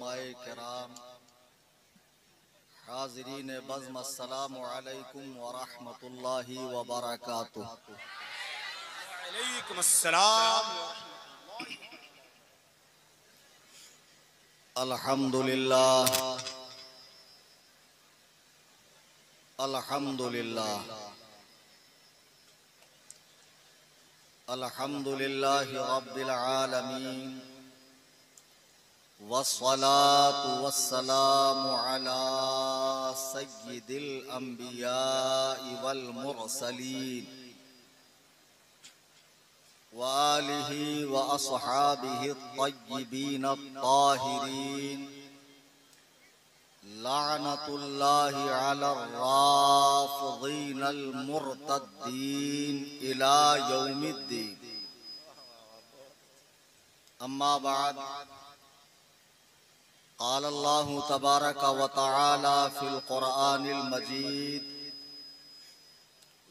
उलमाए किराम, हाज़रीन बज़्म, अस्सलामु अलैकुम व रहमतुल्लाहि व बरकातुहू। अलैकुम अस्सलाम। अल्हम्दुलिल्लाह, अल्हम्दुलिल्लाह, अल्हम्दुलिल्लाहि रब्बिल आलमीन, वस्सलातु वस्सलामु अला सय्यिदिल अंबियाइ वल मुरसलीन व आलिहि व अस्हाबिहि अत्तय्यिबीन अत्ताहिरीन, लअनतुल्लाहि अलर राफ़िदीन अल मुर्तद्दीन इला यौमिद्दीन। अम्मा बाद, क़ाल अल्लाहु तबारक व तआला फ़िल क़ुरआनिल मजीद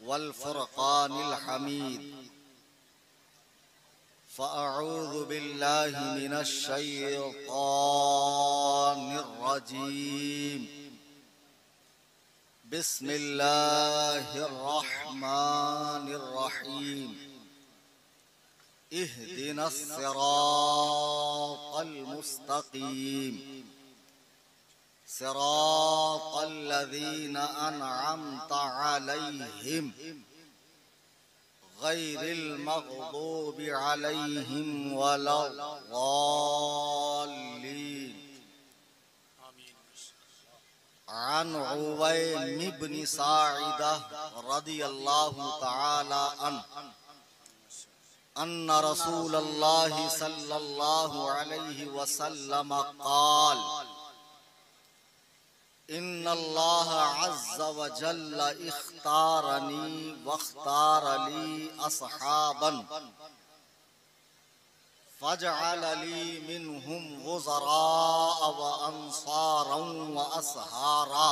वल फ़ुरक़ानिल हमीद, फ़अऊज़ु बिल्लाहि मिनश शैतानिर रजीम, बिस्मिल्लाहिर रहमानिर रहीम। इहदिनस सिरातल मुस्तक़ीम, सिरातल लज़ीना अनअमत अलैहिम, गैरिल मग़दूबि अलैहिम वलद्दाल्लीन। अन उवैम इब्न साइदा रज़ियल्लाहु तआला अन्हु अन्ना रसूलल्लाहि सल्लल्लाहु अलैहि वसल्लम क़ाल, इन्नल्लाह अज़्ज़ व जल्ल इख्तारनी वख्तार ली अस्हाबन, फजअल ली मिनहुम वुज़रा व अंसारन व असहारा,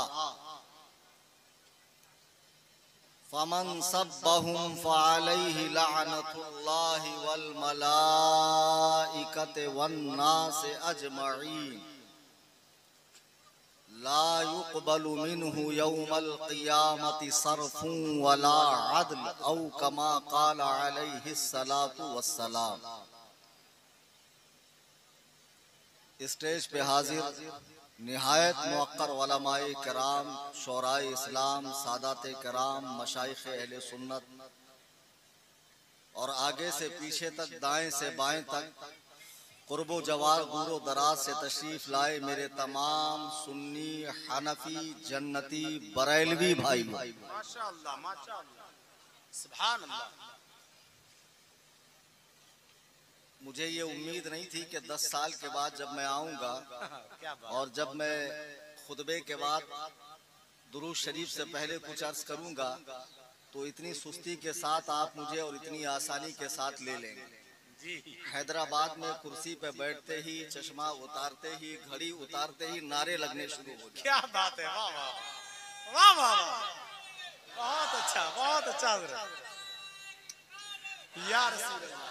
फमन सब्बहुम फ़अलैहि लअनतुल्लाहि वल मलाइकति वन नास अजमईन, ला युक़बलु मिन्हु यौमल क़ियामति सर्फ़ुन वला अदल औ कमा क़ाल अलैहिस्सलातु वस्सलाम। स्टेज पे हाजिर निहायत मुअक्कर उलमाए किराम, शोराए इस्लाम, सादाते किराम, मशाइख़ अहले सुन्नत और आगे से पीछे तक, दाएं से बाएं तक, कुर्बो जवार दूरो दराज से तशरीफ लाए मेरे तमाम सुन्नी, हनफी, जन्नती, बरेलवी भाई, माशाअल्लाह माशाअल्लाह, सुभान अल्लाह। मुझे ये उम्मीद नहीं थी कि 10 साल के बाद जब मैं आऊंगा और जब मैं खुतबे के बाद दुरूद शरीफ से पहले कुछ अर्ज करूंगा तो इतनी सुस्ती के साथ आप मुझे और इतनी आसानी के साथ ले लेंगे। हैदराबाद में कुर्सी पे बैठते ही, चश्मा उतारते ही, घड़ी उतारते ही नारे लगने शुरू हो गए। क्या बात है, वाह वाह वाह वाह वाह, बहुत अच्छा या रसूल अल्लाह,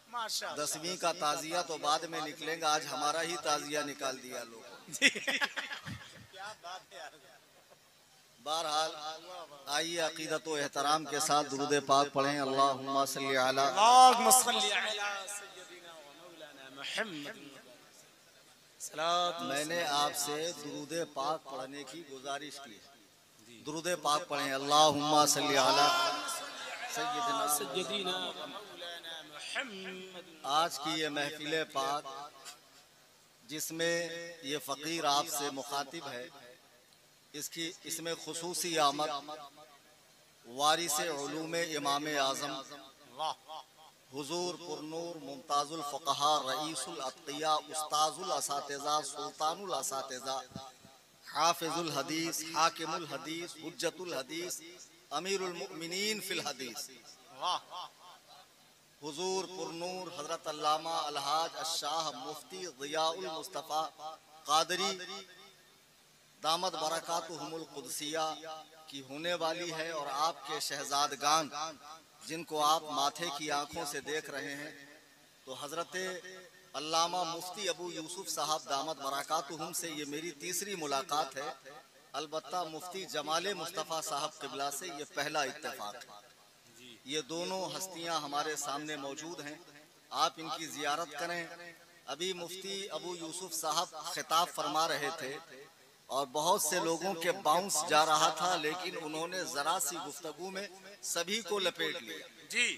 माशाअल्लाह। 10वीं का ताजिया तो बाद में निकलेगा, आज हमारा ही ताजिया निकाल दिया लोगों ने। क्या बात है यार। बहरहाल आइए अकीदत व एहतराम के साथ दुरूद पाक पढ़ें। अल्लाहुम्मा सल्ली अला सय्यदिना व मौलाना मुहम्मद। मैंने आपसे दुरूद पाक पढ़ने की गुजारिश की है। दुरूद पाक पढ़ें। अल्लाहुम्मा सल्ली अला सय्यदिना व मौलाना मुहम्मद। आज की ये महफिल पाक जिसमें ये फ़कीर आपसे मुखातिब है, इसमें खुसूसी आमद वारिस उलूम इमाम आज़म हुजूर पुरनूर मुमताजुल फ़क़हा रईसुल अत्क़िया उस्ताजुल असातिज़ा सुल्तानुल असातिज़ा हाफिजुल हदीस हाकिमुल हदीस हुज्जतुल हदीस अमीरुल मुमिनीन फिल हदीस हुजूर पुरनूर हज़रत अल्लामा अलहाज अशाह मुफ्ती ज़ियाउल मुस्तफ़ा क़ादरी दामद बरकातुहुमुल क़ुदसिया की होने वाली है। और आपके शहजादगान जिनको आप माथे की आंखों से देख रहे हैं, तो हज़रत अल्लामा मुफ्ती अबू यूसुफ साहब दामद बरकातुहुम से ये मेरी तीसरी मुलाकात है। अलबत्ता मुफ्ती जमाले मुस्तफ़ा साहब किबला से ये पहला इत्तेफाक है। ये दोनों हस्तियां हमारे सामने मौजूद हैं, आप इनकी जियारत करें। अभी मुफ्ती अबू यूसुफ साहब खिताब फरमा रहे थे और बहुत से लोगों के बाउंस जा रहा था, लेकिन उन्होंने जरा सी गुफ्तगू में सभी को लपेट लिया जी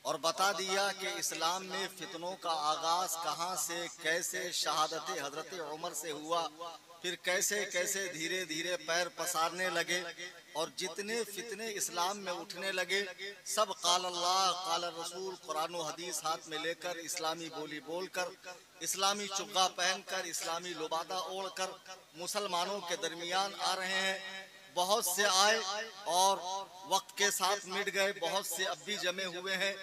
और बता दिया कि इस्लाम में फितनों का आगाज कहां से कैसे शहादत हजरत उमर से हुआ, फिर कैसे कैसे धीरे धीरे पैर पसारने लगे और जितने फितने इस्लाम में उठने लगे सब काल अल्लाह काल रसूल कुरान व हदीस हाथ में लेकर, इस्लामी बोली बोलकर, इस्लामी चुग्गा पहनकर, इस्लामी लुबादा ओढ़कर मुसलमानों के दरमियान आ रहे हैं। बहुत से आए और वक्त के साथ मिट गए, बहुत से अब भी जमे हुए हैं।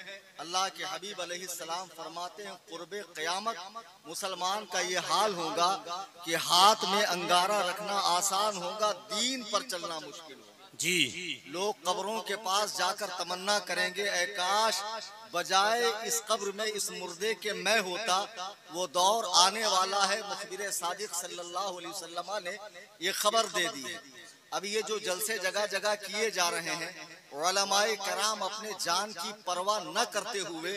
अल्लाह के हबीब अलैहिस्सलाम फरमाते हैं कुर्बे क़यामत मुसलमान का ये हाल होगा कि हाथ में अंगारा रखना आसान होगा, दीन पर चलना मुश्किल होगा। जी लोग कब्रों के पास जाकर तमन्ना करेंगे, ऐ काश बजाए इस कब्र में इस मुर्दे के मैं होता। वो दौर आने वाला है, मुखबिर सादिक सल्लल्लाहु अलैहि वसल्लम ने ये खबर दे दी है। अब ये जो जलसे जगह जगह किए जा रहे हैं, उलमाए कराम अपने जान की परवाह न करते हुए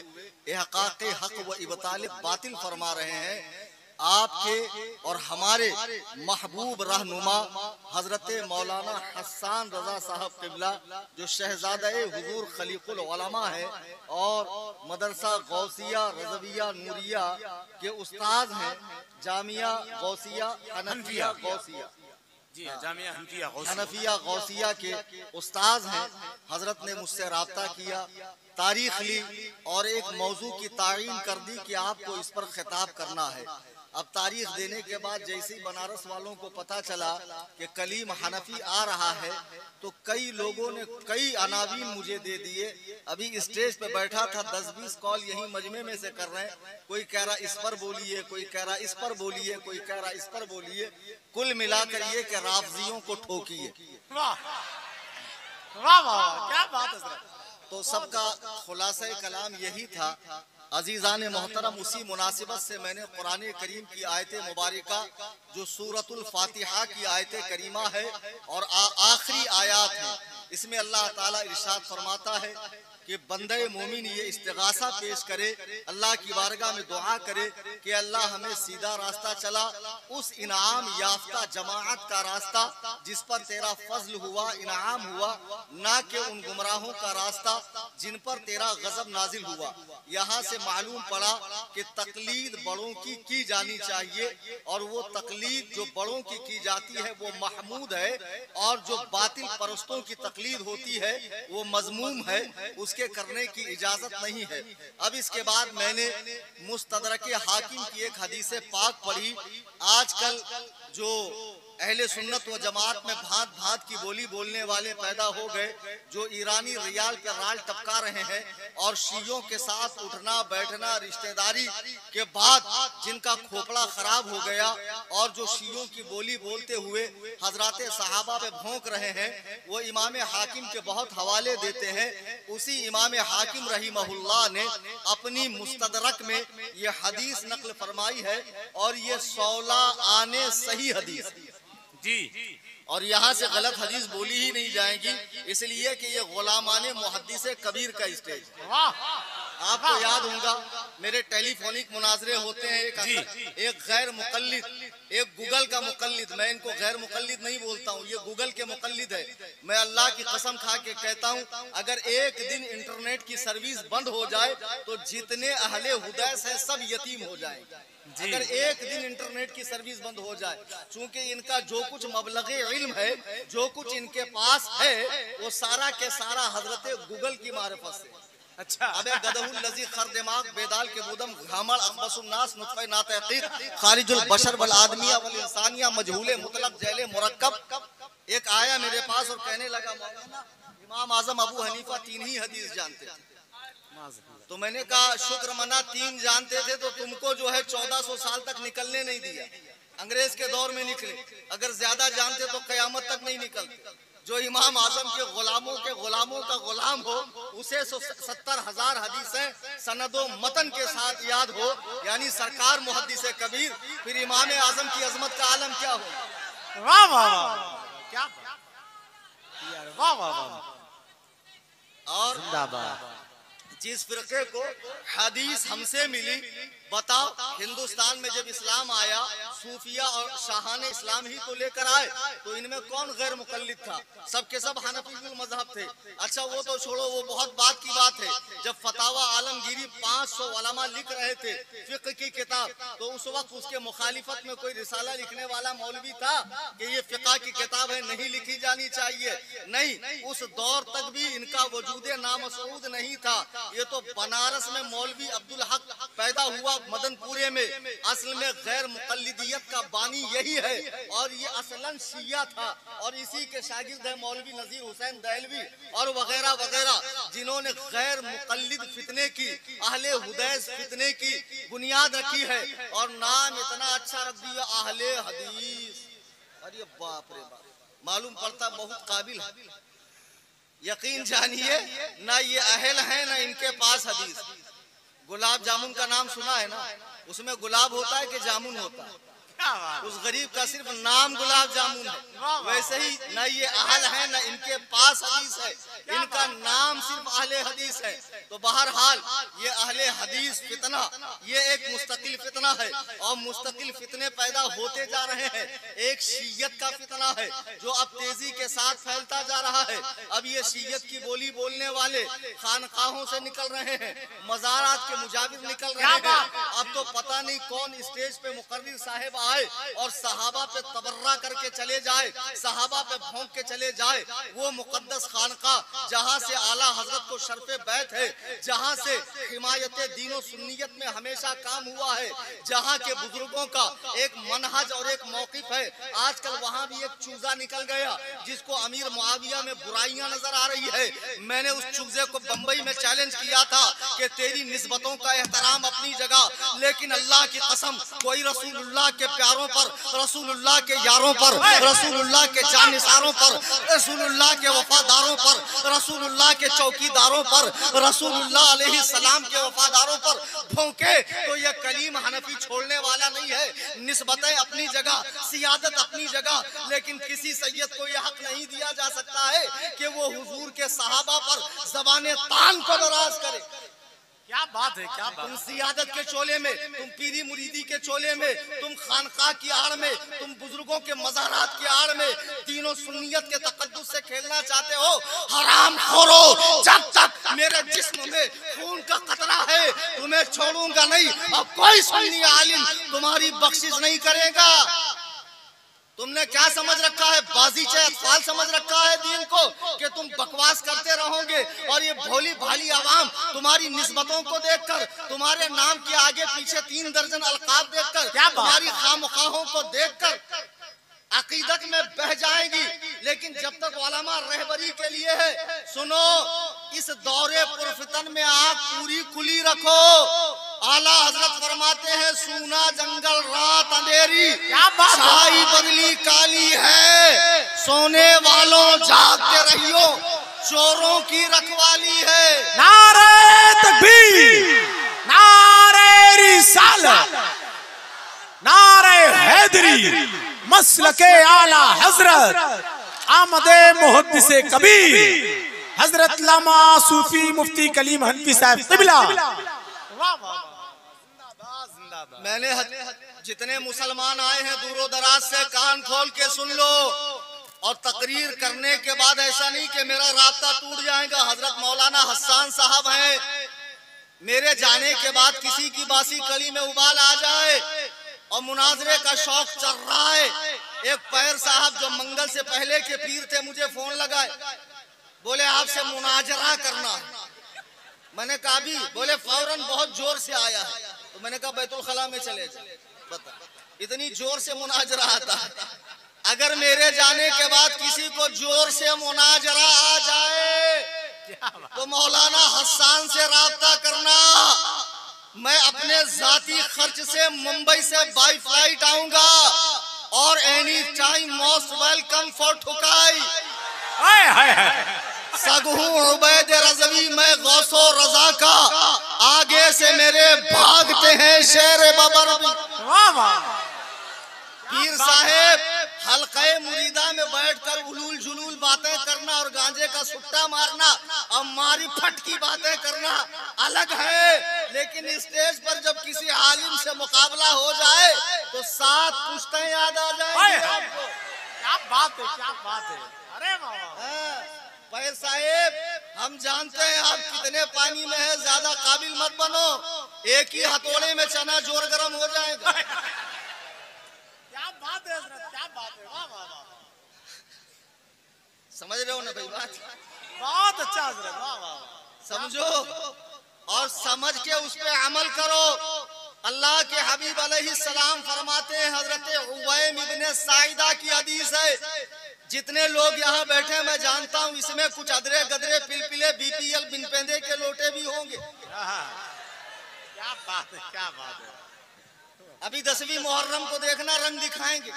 इहक़ाक़े हक व इब्ताल बातिल फरमा रहे हैं। आपके और हमारे महबूब रहनुमा हजरत मौलाना हसन रजा साहब किबला जो शहजादा हुजूर खलीफुल उलमा है और मदरसा गौसिया रज़विया नूरिया के उस्ताद हैं, जामिया गौसिया हनफिया गौसिया जी जामिया हनफिया गौसिया के उस्ताद हैं। हजरत ने मुझसे राब्ता किया, तारीख ली और एक मौजू की तायीन कर दी कि आपको इस पर खिताब करना है। अब तारीख देने के बाद जैसे ही बनारस वालों को पता चला कि कलीम हनफी आ रहा है तो कई लोगों ने कई अनावीन मुझे दे दिए। अभी स्टेज पे बैठा था, 10-20 कॉल यही मजमे में से कर रहे हैं। कोई कह रहा इस पर बोलिए, कोई कह रहा इस पर बोलिए, कोई कह रहा इस पर बोलिए। कुल मिलाकर ये कि राफजियों को ठोकिए। वाह वाह वाह क्या बात है सर। तो सबका खुलासा कलाम यही था। अजीजान मोहतरम, उसी मुनासिबत से मैंने कुरान करीम की आयत मुबारका जो सूरतुल फातिहा की आयत करीमा है और आखिरी आयत है, इसमें अल्लाह ताला इरशाद फरमाता है कि बंदे मोमिन ये इस्तिगासा पेश करे, अल्लाह की बारगाह में दुआ करे कि अल्लाह हमें सीधा रास्ता चला, उस इनाम याफ्ता जमाअत का रास्ता जिस पर तेरा फजल हुआ, इनाम हुआ, ना कि उन गुमराहों का रास्ता जिन पर तेरा गजब नाजिल हुआ। यहाँ से मालूम पड़ा कि तकलीद बड़ों की जानी चाहिए और वो तकलीद जो बड़ों की जाती है वो महमूद है और जो बातिल परस्तों की तकलीद होती है वो मजमूम है, उसके करने की इजाजत नहीं है। अब इसके बाद मैंने मुस्तदरक हाकिम की एक हदीस पाक पढ़ी। आजकल जो अहले सुन्नत व जमात में भांत भांत की बोली बोलने वाले पैदा हो गए, जो ईरानी रियाल पे राल टपका रहे हैं और शियों के साथ उठना बैठना रिश्तेदारी के बाद जिनका खोपड़ा खराब हो गया और जो शियों की बोली बोलते हुए हजरात सहाबा पे भौंक रहे हैं, वो इमाम हाकिम के बहुत हवाले देते हैं। उसी इमाम हाकिम रहीमहुल्लाह ने अपनी मुस्तदरक में ये हदीस नकल फरमाई है और ये 16 आने सही हदीस जी और यहाँ से गलत हदीस बोली ही नहीं जाएगी, इसलिए कि ये गुलामाने मुहद्दिस कबीर का स्टेज। आपको याद होगा मेरे टेलीफोनिक मुनाजरे होते हैं, एक गैर मुकल्लिद, एक गूगल का मुकल्लिद। मैं इनको गैर मुकल्लिद नहीं बोलता हूँ, ये गूगल के मुकल्लिद है। मैं अल्लाह की कसम खा के कहता हूँ, अगर एक दिन इंटरनेट की सर्विस बंद हो जाए तो जितने अहले हुदैस हैं सब यतीम हो जाएंगे। अगर एक दिन इंटरनेट की सर्विस बंद हो जाए, चूंकि इनका जो कुछ मबलगे इल्म है, जो कुछ इनके पास है, वो सारा के सारा हजरत गूगल की मारिफत से। अच्छा अबे गदहुल लजी खर दिमाग बेदाल के बुदम घामड़ अखबसुन नास नुत्फे नातहकीक खारिजुल बशर वल आदमिया वल इंसानिया मजहूले मुतलक जैले मुरक्कब। एक आया मेरे पास और कहने लगा, मौलाना इमाम आजम अबू हनीफा 3 ही हदीस जानते थे। तो मैंने कहा शुक्र मना 3 जानते थे तो तुमको जो है 1400 साल तक निकलने नहीं दिया। अंग्रेज के दौर में निकले, अगर ज्यादा जानते तो कयामत तक नहीं निकलते। जो इमाम आजम के गुलामों का गुलाम हो, उसे 70,000 हदीसें सनदो मतन के साथ याद हो, यानी सरकार मुहद्दिस कबीर, फिर इमाम आजम की अजमत का आलम क्या हो। वाह वाह वाह, क्या यार, वाह वाह वाह। और जिंदाबाद। जिस फिरके को हदीस हमसे मिली, बताओ हिंदुस्तान में जब इस्लाम आया, सूफिया और शाहाने इस्लाम ही तो लेकर आए, तो इनमें कौन गैर मुकल्लिद था? सबके सब हनफी मजहब थे। अच्छा वो तो छोड़ो, वो बहुत बात की बात है। जब फतावा आलमगीरी 500 उलमा लिख रहे थे फिक्र की किताब, तो उस वक्त उसके मुखालिफत में कोई रिसाला लिखने वाला मौलवी था कि ये फिक़ा की किताब है, नहीं लिखी जानी चाहिए? नहीं, उस दौर तक भी इनका वजूद नामसूद नहीं था। ये तो बनारस में मौलवी अब्दुल हक पैदा हुआ मदनपुरे में। असल में गैर मुकल्लिदियत का बानी यही है, और ये असलन शिया था, और इसी के शागिर्द है मौलवी नजीर हुसैन दहलवी और वगैरह वगैरह, जिन्होंने गैर मुकल्लिद फितने की, अहले हुदैस फितने की बुनियाद रखी है, और नाम इतना अच्छा रख दिया अहले हदीस। अरे बाप रे बाप, मालूम पड़ता बहुत काबिल है। यकीन जानिए, ना ये अहल है ना इनके पास हदीस। गुलाब जामुन का नाम सुना है ना, उसमें गुलाब होता है कि जामुन होता है? उस गरीब का सिर्फ नाम गुलाब जामुन है। वैसे ही ना ये अहल है ना इनके पास हदीस है, इनका नाम सिर्फ अहले हदीस है। तो बहरहाल ये अहले हदीस फितना, ये एक मुस्तकिल फितना है, और मुस्तकिल फितने पैदा होते जा रहे हैं। एक शीयत का फितना है जो अब तेजी के साथ फैलता जा रहा है। अब ये शीयत की बोली बोलने वाले खानकाहों से निकल रहे हैं, मज़ारात के मुजाविर निकल रहे हैं। अब तो पता नहीं कौन स्टेज पे मुकर्रिर साहिब आए और सहाबा पे तबर्रा करके चले जाए, सहाबा पे भौंक के चले जाए। वो मुकद्दस खानका जहाँ से आला हजरत को शर्फे बैत है, जहाँ से हिमायत दीनो सुन्नियत में हमेशा काम हुआ है, जहाँ के बुजुर्गों का एक मनहज और एक मौकिफ है। आजकल वहाँ भी एक चूजा निकल गया जिसको अमीर मुआविया में बुराइयां नजर आ रही है। मैंने उस चूजे को बंबई में चैलेंज किया था कि तेरी निस्बतों का एहतराम अपनी जगह, लेकिन अल्लाह की कसम कोई रसूलुल्लाह के प्यारों पर, रसूलुल्लाह के यारों पर, रसूलुल्लाह के जानिसारों पर, रसूलुल्लाह के वफादारों पर, रसूलुल्लाह के चौकीदारों पर, रसूलुल्लाह अलैहि सलाम के वफादारों पर भौंके तो यह कलीम हनफी छोड़ने वाला नहीं है। निस्बतें अपनी जगह, सियादत अपनी जगह, लेकिन किसी सैयद को यह हक नहीं दिया जा सकता है कि वो हुजूर के सहाबा पर ज़बाने तान को नाराज करे। क्या बात है, क्या बात। तुम सियादत के चोले में, तुम पीरी मुरीदी के चोले में, तुम खानका की आड़ में, तुम बुजुर्गों के मज़ारात की आड़ में तीनों सुन्नियत के तकद्दुस से खेलना चाहते हो। हराम खोरो, जब तक मेरे जिस्म में खून का कतरा है तुम्हें छोड़ूंगा नहीं। अब कोई सुन्नी आलिम तुम्हारी बख्शिश नहीं करेगा। तुमने क्या समझ रखा है, बाजीचे अतफाल समझ रखा है दीन को, कि तुम बकवास करते रहोगे और ये भोली भाली आवाम तुम्हारी निस्बतों को देखकर, तुम्हारे नाम के आगे पीछे 3 दर्जन अलकाब देखकर, तुम्हारी खामखाहों को देखकर अकीदत में बह जाएगी। लेकिन जब तक उलमा रहबरी के लिए है, सुनो, इस दौरे पुरफितन में आग पूरी खुली रखो। आला हजरत फरमाते हैं, सूना जंगल रात अंधेरी, छाई बदली काली है, सोने वालों जागते रहियो, चोरों की रखवाली है। नारे तकबीर, नारे रिसालत, नारे हैदरी, मसलके आला हजरत आमदे मुहद्दिसे कबीर हजरत लामा सूफी मुफ्ती कलीम हनफी साहब क़िबला। मैंने जितने मुसलमान आए हैं दूरो दराज से, कान खोल के सुन लो, और तकरीर करने के बाद ऐसा नहीं कि मेरा रास्ता टूट जाएगा। हजरत मौलाना हसन साहब हैं, मेरे जाने के बाद किसी की बासी कली में उबाल आ जाए और मुनाजरे का शौक चल रहा है। एक पैर साहब जो मंगल से पहले के पीर थे मुझे फोन लगाए, बोले आपसे मुनाजरा करना है। मैंने कहा भी, बोले फौरन बहुत जोर से आया है। तो मैंने कहा बैतुल खला में चले जाए। बता, इतनी जोर से मुनाजरा आता है। अगर मेरे जाने के बाद किसी को जोर से मुनाजरा आ जाए तो मौलाना हसन से राब्ता करना। मैं अपने जाती खर्च से मुंबई से बाई फ्लाइट आऊंगा, और any time most welcome for ठुकाई। सगहू उबैद रज़वी मैं गौसो रजा का, आगे से मेरे भागते हैं शेर बबर भी। पीर साहेब हल्के मुरीदा में बैठकर उलूल जुलूल बातें करना और गांजे का सुट्टा मारना और मारी फटकी बातें करना अलग है, लेकिन स्टेज पर जब किसी आलिम से मुकाबला हो जाए तो 7 पुश्तें याद आ जाएंगी आपको। क्या बात है, क्या बात है। अरे बाबा पीर साहेब हम जानते हैं आप कितने पानी में है, ज्यादा काबिल मत बनो, एक ही हथौड़े में चना जोर गरम हो जाएगा। क्या बात है हजरत, क्या बात है। वाह वाह वाह, समझ रहे हो ना भाई बात? बहुत अच्छा हजरत, वाह वाह। समझो और समझ के उस पे अमल करो। अल्लाह के हबीब अलैहिस्सलाम फरमाते हैं, हजरत उवैम इब्ने साइदा की हदीस है, जितने लोग यहाँ बैठे मैं जानता हूँ इसमें कुछ अदरे गदरे पिलपिले बीपीएल बिन पेंदे के लोटे भी होंगे। क्या बात है, क्या बात है। अभी 10वीं मुहर्रम को देखना रंग दिखाएंगे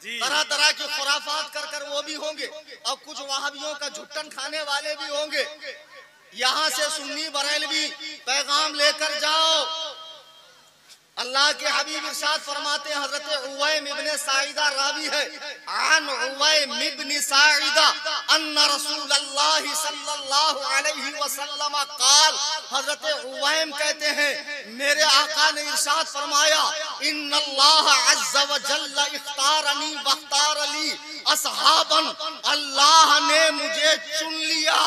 जी। तरह तरह के खुराफात कर कर वो भी होंगे और कुछ वहाबियों का झुट्टन खाने वाले भी होंगे। यहाँ से सुन्नी बरेलवी पैगाम लेकर जाओ। अल्लाह के हबीब इरशाद फरमाते हैं, हजरत उवैम इब्ने साइदा रावी है, आन उवैम इब्ने साइदा अन्ना रसूलुल्लाह सल्लल्लाहु अलैहि वसल्लम क़ाल, हजरत उवैम कहते हैं मेरे आका ने इरशाद फरमाया, इन्नल्लाह अज़्ज़ व जल्ल इख्तारनी वख्तार ली असहाबन, अल्लाह ने मुझे चुन लिया।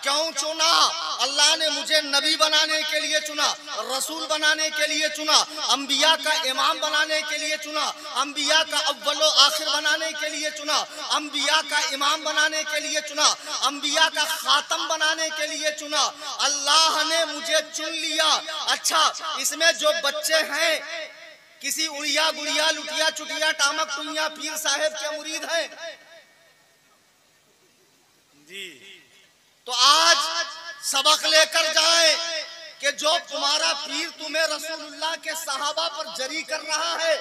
क्यों चुना? अल्लाह ने मुझे नबी बनाने के लिए चुना, रसूल बनाने के लिए चुना, अंबिया का इमाम बनाने के लिए चुना, अंबिया का अव्वलो आखिर बनाने के लिए चुना, अंबिया का इमाम बनाने के लिए चुना, अंबिया का खातम बनाने के लिए चुना। अल्लाह ने मुझे चुन लिया। अच्छा, इसमें जो बच्चे हैं किसी उड़िया गुड़िया लुटिया चुटिया टामक टुइया पीर साहेब के मुरीद हैं जी, तो आज सबक लेकर जाए कि जो तुम्हारा पीर तुम्हें रसूलुल्लाह के सहाबा पर जरी कर रहा है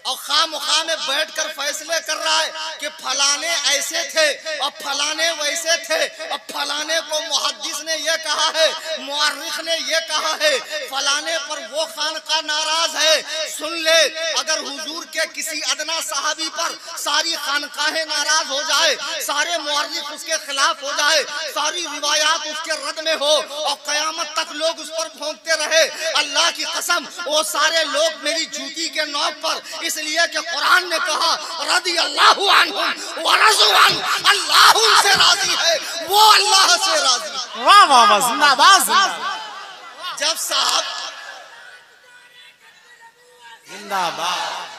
और खामखा में बैठकर फैसले कर रहा है कि फलाने ऐसे थे और फलाने वैसे थे और फलाने को मुहद्दिस ने ये कहा है, मुअर्रिख ने ये कहा है, फलाने पर वो खानका नाराज है। सुन ले, अगर हुजूर के किसी अदना सहाबी पर सारी खानकाहें नाराज हो जाए, सारे मुअर्रिख उसके खिलाफ हो जाए, सारी रिवायात उसके रद में हो और कयामत तक लोग उस पर भोंकते रहे, अल्लाह की कसम वो सारे लोग मेरी जूती के नोक पर, इसलिए कि कुरान ने कहा रदी अल्लाहु अन्हुम व रज़ू अन्हु, अल्लाह उनसे राजी है, वो अल्लाह से राजी। वाह वाह वाह, जिंदाबाद जिंदाबाद। जब साहब जिंदाबाद।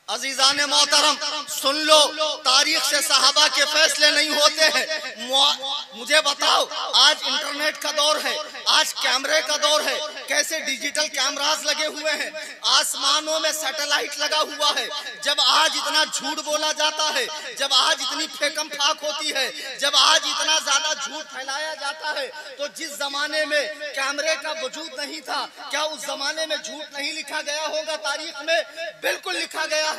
अजीजान मोहतरम सुन लो, तारीख से सहाबा के फैसले नहीं होते हैं। मुझे बताओ, आज इंटरनेट का दौर है, आज कैमरे का दौर है, कैसे डिजिटल कैमरास लगे हुए हैं, आसमानों में सैटेलाइट लगा हुआ है। जब आज इतना झूठ बोला जाता है, जब आज इतनी फेकम फाक होती है, जब आज इतना ज्यादा झूठ फैलाया जाता है, तो जिस जमाने में कैमरे का वजूद नहीं था, क्या उस जमाने में झूठ नहीं लिखा गया होगा तारीख में? बिल्कुल लिखा गया है।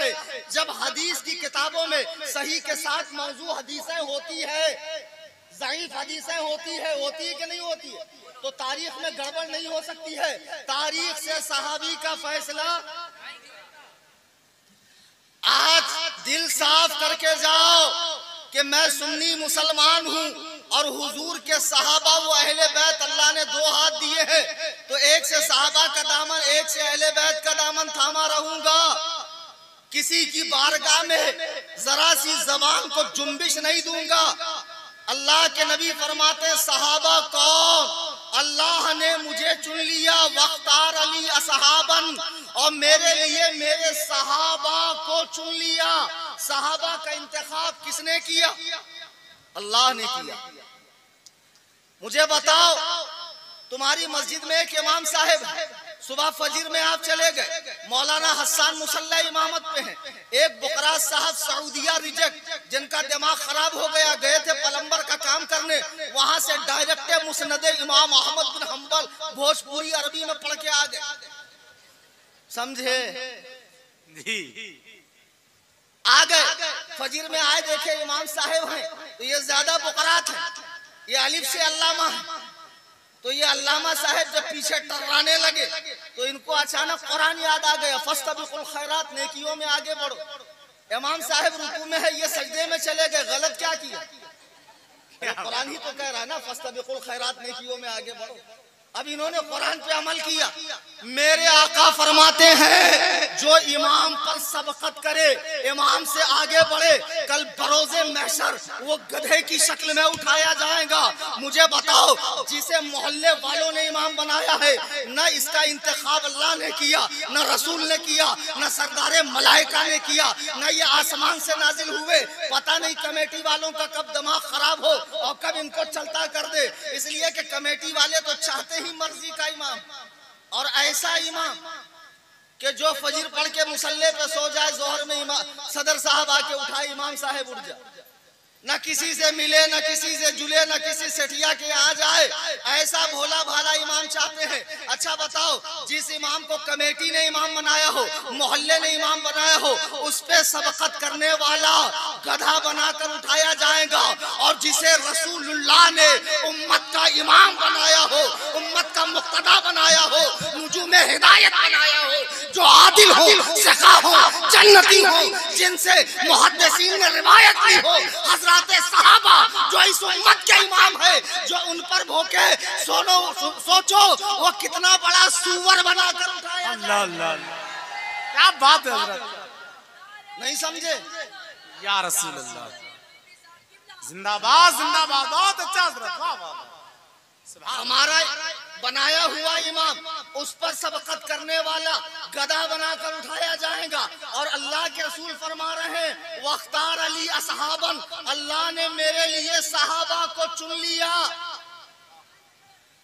जब हदीस की किताबों में सही के साथ मौजू हदीसें होती है, ज़ईफ हदीसें होती है कि नहीं होती है, तो तारीख में गड़बड़ नहीं हो सकती है। तारीख से सहाबी का फैसला। आज दिल साफ करके जाओ कि मैं सुन्नी मुसलमान हूँ और हुजूर के सहाबा वो अहले बैत, अल्लाह ने 2 हाथ दिए हैं, तो एक से सहाबा का दामन, एक से अहले बैत का दामन थामा रहूंगा। किसी की बारगाह में जरा सी जबान को जुम्बिश नहीं दूंगा। अल्लाह के नबी फरमाते, सहाबा कौन? अल्लाह ने मुझे चुन लिया, वख्तार अली असहाबन, और मेरे लिए मेरे सहाबा को चुन लिया। सहाबा का इंतखाब किसने किया? अल्लाह ने किया। मुझे बताओ, तुम्हारी मस्जिद में एक इमाम साहब है, सुबह फजीर में आप चले गए, मौलाना हसन मुसल्ला इमामत पे हैं, एक बुकरा साहब सऊदिया रिजेक्ट, जिनका दिमाग खराब हो गया, गए थे प्लम्बर का काम करने, वहां से डायरेक्ट मुस्नद इमाम अहमद बिन हम्बल भोजपुरी अरबी में पढ़ के आ गए। समझे जी। आ गए, फजीर में आए, देखे इमाम साहेब हैं, तो ये ज्यादा बुकरात है, ये अलिफ से अल्लामा है। तो ये अल्लामा साहब जब पीछे टर्राने लगे तो इनको अचानक कुरान याद आ गया, फस्तबिकुल खैरात, नेकियों में आगे बढ़ो। इमाम साहब रुकू में है, ये सजदे में चले गए, गलत क्या किया? कुरान ही तो कह रहा है ना, फस्तबिकुल खैरात, नेकियों में आगे बढ़ो। अब इन्होंने कुरान पे अमल किया। मेरे आका फरमाते हैं जो इमाम पर सबकत करे, इमाम से आगे बढ़े, कल बरोज़े महशर वो गधे की शक्ल में उठाया जाएगा। मुझे बताओ, जिसे मोहल्ले वालों ने इमाम बनाया है, न इसका इंतखाब अल्लाह ने किया, न रसूल ने किया, न सरदारे मलाइका ने किया, न ये आसमान से नाजिल हुए। पता नहीं कमेटी वालों का कब दिमाग खराब हो और कब इनको चलता कर दे। इसलिए कि कमेटी वाले तो चाहते ही मर्जी का इमाम, और ऐसा इमाम कि जो फजर पढ़ के मुसल्ले पे सो जाए, जोहर में इमाम सदर साहब आके उठाए, इमाम साहब उठ जाए, न किसी से मिले, न किसी से जुले, न किसी सेठिया के आ जाए, ऐसा भोला भाला इमाम चाहते हैं। अच्छा बताओ, जिस इमाम को कमेटी ने इमाम बनाया हो, मोहल्ले ने इमाम बनाया हो, उस पे सबकत करने वाला गधा बनाकर उठाया जाएगा, और जिसे रसूलुल्लाह ने उम्मत का इमाम बनाया हो, उम्मत का मुक्तदा बनाया हो, नुजूमे हिदायत बनाया हो, जो आदिल हो, सखा हो, जन्नती हो, जिनसे मुहद्दिसीन ने रिवायत की हो, हजराते सहाबा जो इस उम्मत के इमाम है, जो उन पर भोके सोचो वो कितना बड़ा सुअर बनाकर उठाया। अल्लाह अल्लाह, क्या बात है हजरत, नहीं समझे? या रसूल अल्लाह, जिंदाबाद जिंदाबाद, बहुत अच्छा हजरत, वाह वाह। हमारा बनाया हुआ इमाम, उस पर सबकत करने वाला गधा बनाकर उठाया जाएगा। और अल्लाह के रसूल फरमा रहे हैं, वख्तार अली असहाबन, अल्लाह ने मेरे लिए सहाबा को चुन लिया।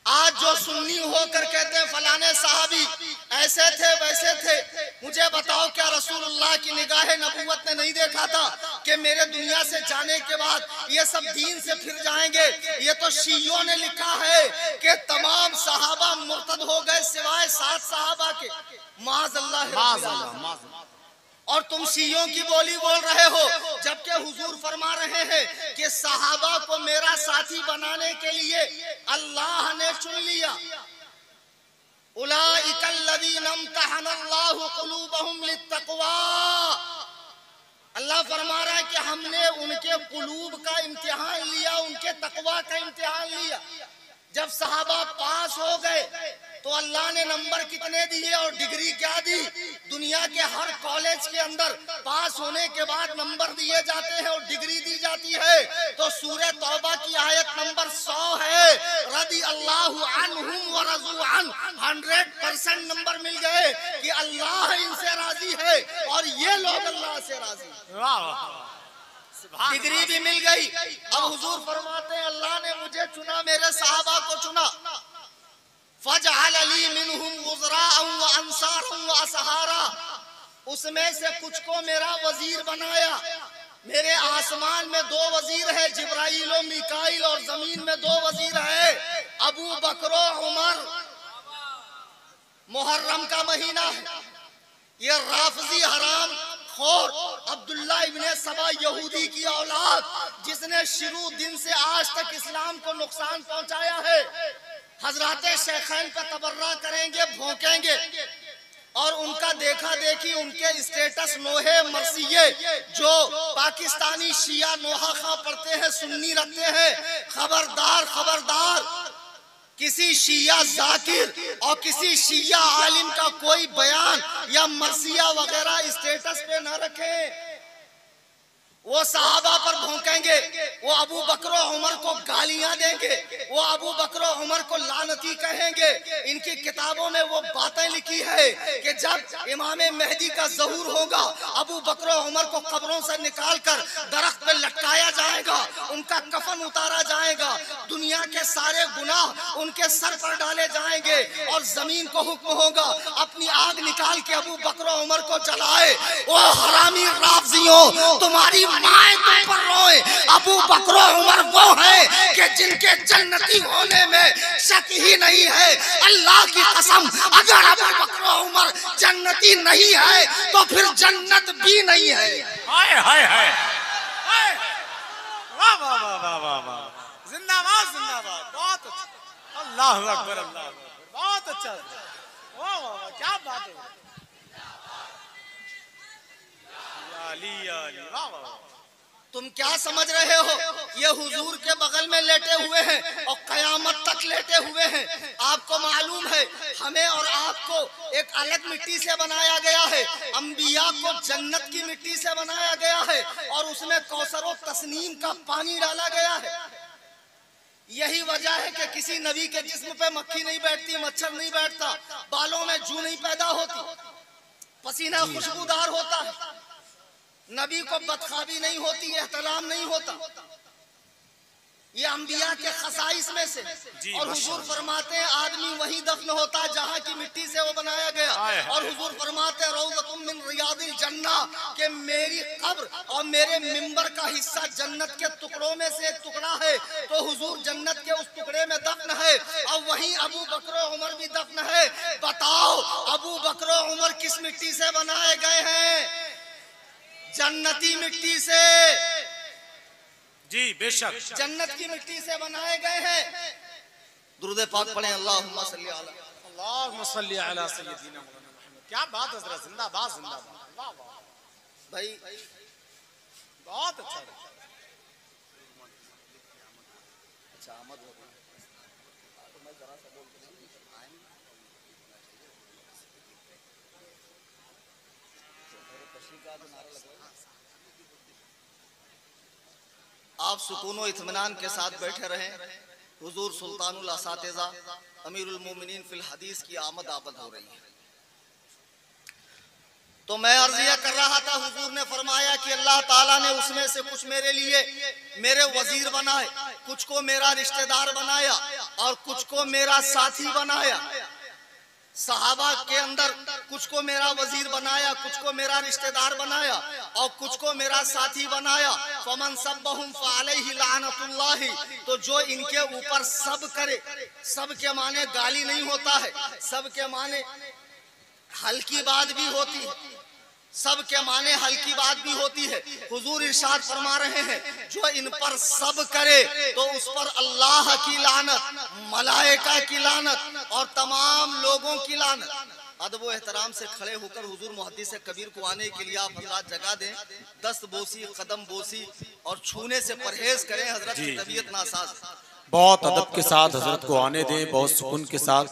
आज जो सुन्नी होकर कहते हैं फलाने साहबी ऐसे थे वैसे थे, मुझे बताओ क्या रसूलुल्लाह की निगाह नबूवत ने नहीं देखा था कि मेरे दुनिया से जाने के बाद ये सब दीन से फिर जाएंगे? ये तो शियों ने लिखा है कि तमाम सहाबा मुर्तद हो गए सिवाय 7 सहाबा के। माज़अल्लाह। और तुम शियों की बोली बोल रहे हो, जबकि हुजूर फरमा रहे हैं कि सहाबा को मेरा साथी बनाने के लिए अल्लाह ने चुन लिया। उलाइकल लज़ीना इम्तहनल्लाहु क़ुलूबहुम लित्तक़वा, अल्लाह फरमा रहा है कि हमने उनके कुलूब का इम्तिहान लिया, उनके तकवा का इम्तिहान लिया। जब सहाबा पास हो गए तो अल्लाह ने नंबर कितने दिए और डिग्री क्या दी? दुनिया के हर कॉलेज के अंदर पास होने के बाद नंबर दिए जाते हैं और डिग्री दी जाती है। तो सूरह तौबा की आयत नंबर 100 है, रदी अल्लाहु अन्हुम व रज़ू अन, 100% नंबर मिल गए कि अल्लाह इनसे राजी है और ये लोग अल्लाह से राजी। डिग्री भी मिल गई। अब हुजूर फरमाते हैं अल्लाह ने मुझे चुना, मेरे सहाबा को चुना। फजअल अली मिनहुम वज़राअन व अंसारन व असहारा, उसमें से कुछ को मेरा वजीर बनाया। मेरे आसमान में 2 वजीर है, जिब्राइल और मिकाइल, और जमीन में 2 वजीर है, अबू बकर और उमर। मुहर्रम का महीना है, ये राफजी हराम खोर अब्दुल्ला इब्ने सबा यहूदी की औलाद, जिसने शुरू दिन से आज तक इस्लाम को नुकसान पहुंचाया है, हजराते शेखैन पे तबर्रा करेंगे, भौंकेंगे, और उनका देखा देखी, उनके स्टेटस नोहे मर्सिये जो पाकिस्तानी शिया नोहा खा पढ़ते हैं, सुन्नी रखते हैं, खबरदार खबरदार, किसी शिया जाकिर और किसी शिया आलिम का कोई बयान या मर्सिया वगैरह स्टेटस पे न रखें। वो सहाबा पर भौंकेंगे, वो अबू बकर और उमर को गालियां देंगे, वो अबू बकर और उमर को लानती कहेंगे। इनकी किताबों में वो बातें लिखी है कि जब इमाम मेहदी का ज़हूर होगा, अबू बकर और उमर को कब्रों से निकालकर दरख्त पे लटकाया जाएगा, उनका कफन उतारा जाएगा, दुनिया के सारे गुनाह उनके सर पर डाले जाएंगे और जमीन को हुक्म होगा अपनी आग निकाल के अबू बकर उमर को जलाए। ओ हरामी राफजियों, तुम्हारी माएं तुम पर रोए। अबू बकर उमर वो है कि जिनके जन्नती होने में शक ही नहीं है। अल्लाह की कसम, अगर अबू बकर उमर जन्नती नहीं है तो फिर जन्नत भी नहीं है। हाय हाय हाय, वाह वाह वाह वाह वाह वाह, जिंदाबाद जिंदाबाद, बहुत अच्छा, अल्लाह अकबर अल्लाह अकबर, बहुत अच्छा, वाह वाह वाह, क्या बात है, अली अली, वाह वाह। तुम क्या समझ रहे हो? ये हुजूर के बगल में लेटे हुए हैं और कयामत तक लेटे हुए हैं। आपको मालूम है हमें और आपको एक अलग मिट्टी से बनाया गया है, अंबिया को जन्नत की मिट्टी से बनाया गया है और उसमें कौसर और तस्नीम का पानी डाला गया है। यही वजह है कि किसी नबी के जिस्म पे मक्खी नहीं बैठती, मच्छर नहीं बैठता, बालों में जू नहीं पैदा होती, पसीना खुशबूदार होता है, नबी को बदखाबी नहीं होती, एहतराम नहीं होता। ये अंबिया के खसाइस में से। और हुजूर फरमाते हैं आदमी वही दफन होता है जहाँ की मिट्टी से वो बनाया गया। और हुजूर फरमाते हैं रौज़तुम मिन रियादिल जन्ना, कि मेरी कब्र और मेरे मिंबर का हिस्सा जन्नत के टुकड़ों में से एक टुकड़ा है, तो हुजूर जन्नत के उस टुकड़े में दफन है और वहीं अबू बकर उमर भी दफन है। बताओ अबू बकर उमर किस मिट्टी से बनाए गए हैं? जन्नती मिट्टी से। जी बेशक, जन्नत की मिट्टी से बनाए गए हैं। दुरूद पाक पढ़ें, अल्लाहुम्मा सल्ली अला सय्यदिना मुहम्मद। क्या बात हज़रत, जिंदाबाद जिंदाबाद, वाह वाह भाई, बहुत अच्छा। अच्छा आमद हो गया तो मैं जरा सा बोल दूं, आप सुकून और इत्मीनान के साथ बैठे रहें। हुजूर सुल्तानुल असातिज़ा अमीरुल मोमिनीन फिल हदीस की आमद आमद हो रही है। तो मैं अर्जिया कर रहा था, हुजूर ने फरमाया कि अल्लाह ताला ने उसमें से कुछ मेरे लिए मेरे वजीर बनाए, कुछ को मेरा रिश्तेदार बनाया और कुछ को मेरा साथी बनाया। सहाबा के अंदर कुछ को मेरा वजीर बनाया, कुछ को मेरा रिश्तेदार बनाया और कुछ को मेरा साथी बनाया। फमन सब्बहुम फअलैहि लानतुल्लाहि, तो जो इनके ऊपर सब करे, सब के माने गाली नहीं होता है, सब के माने हल्की बात भी होती है, सब के माने हल्की बात भी होती है। हुजूर इरशाद फरमा रहे हैं जो इन पर सब करे तो उस पर अल्लाह की लानत, मलाइका की लानत और तमाम लोगों की लानत। अदब व एहतराम से खड़े होकर हुजूर मुहद्दिस कबीर को आने के लिए आप हजरात जगह दें। दस्त बोसी, कदम बोसी और छूने से परहेज करें, हजरत की तबीयत नासाज। बहुत अदब के साथ हजरत को आने दें, बहुत सुकून के साथ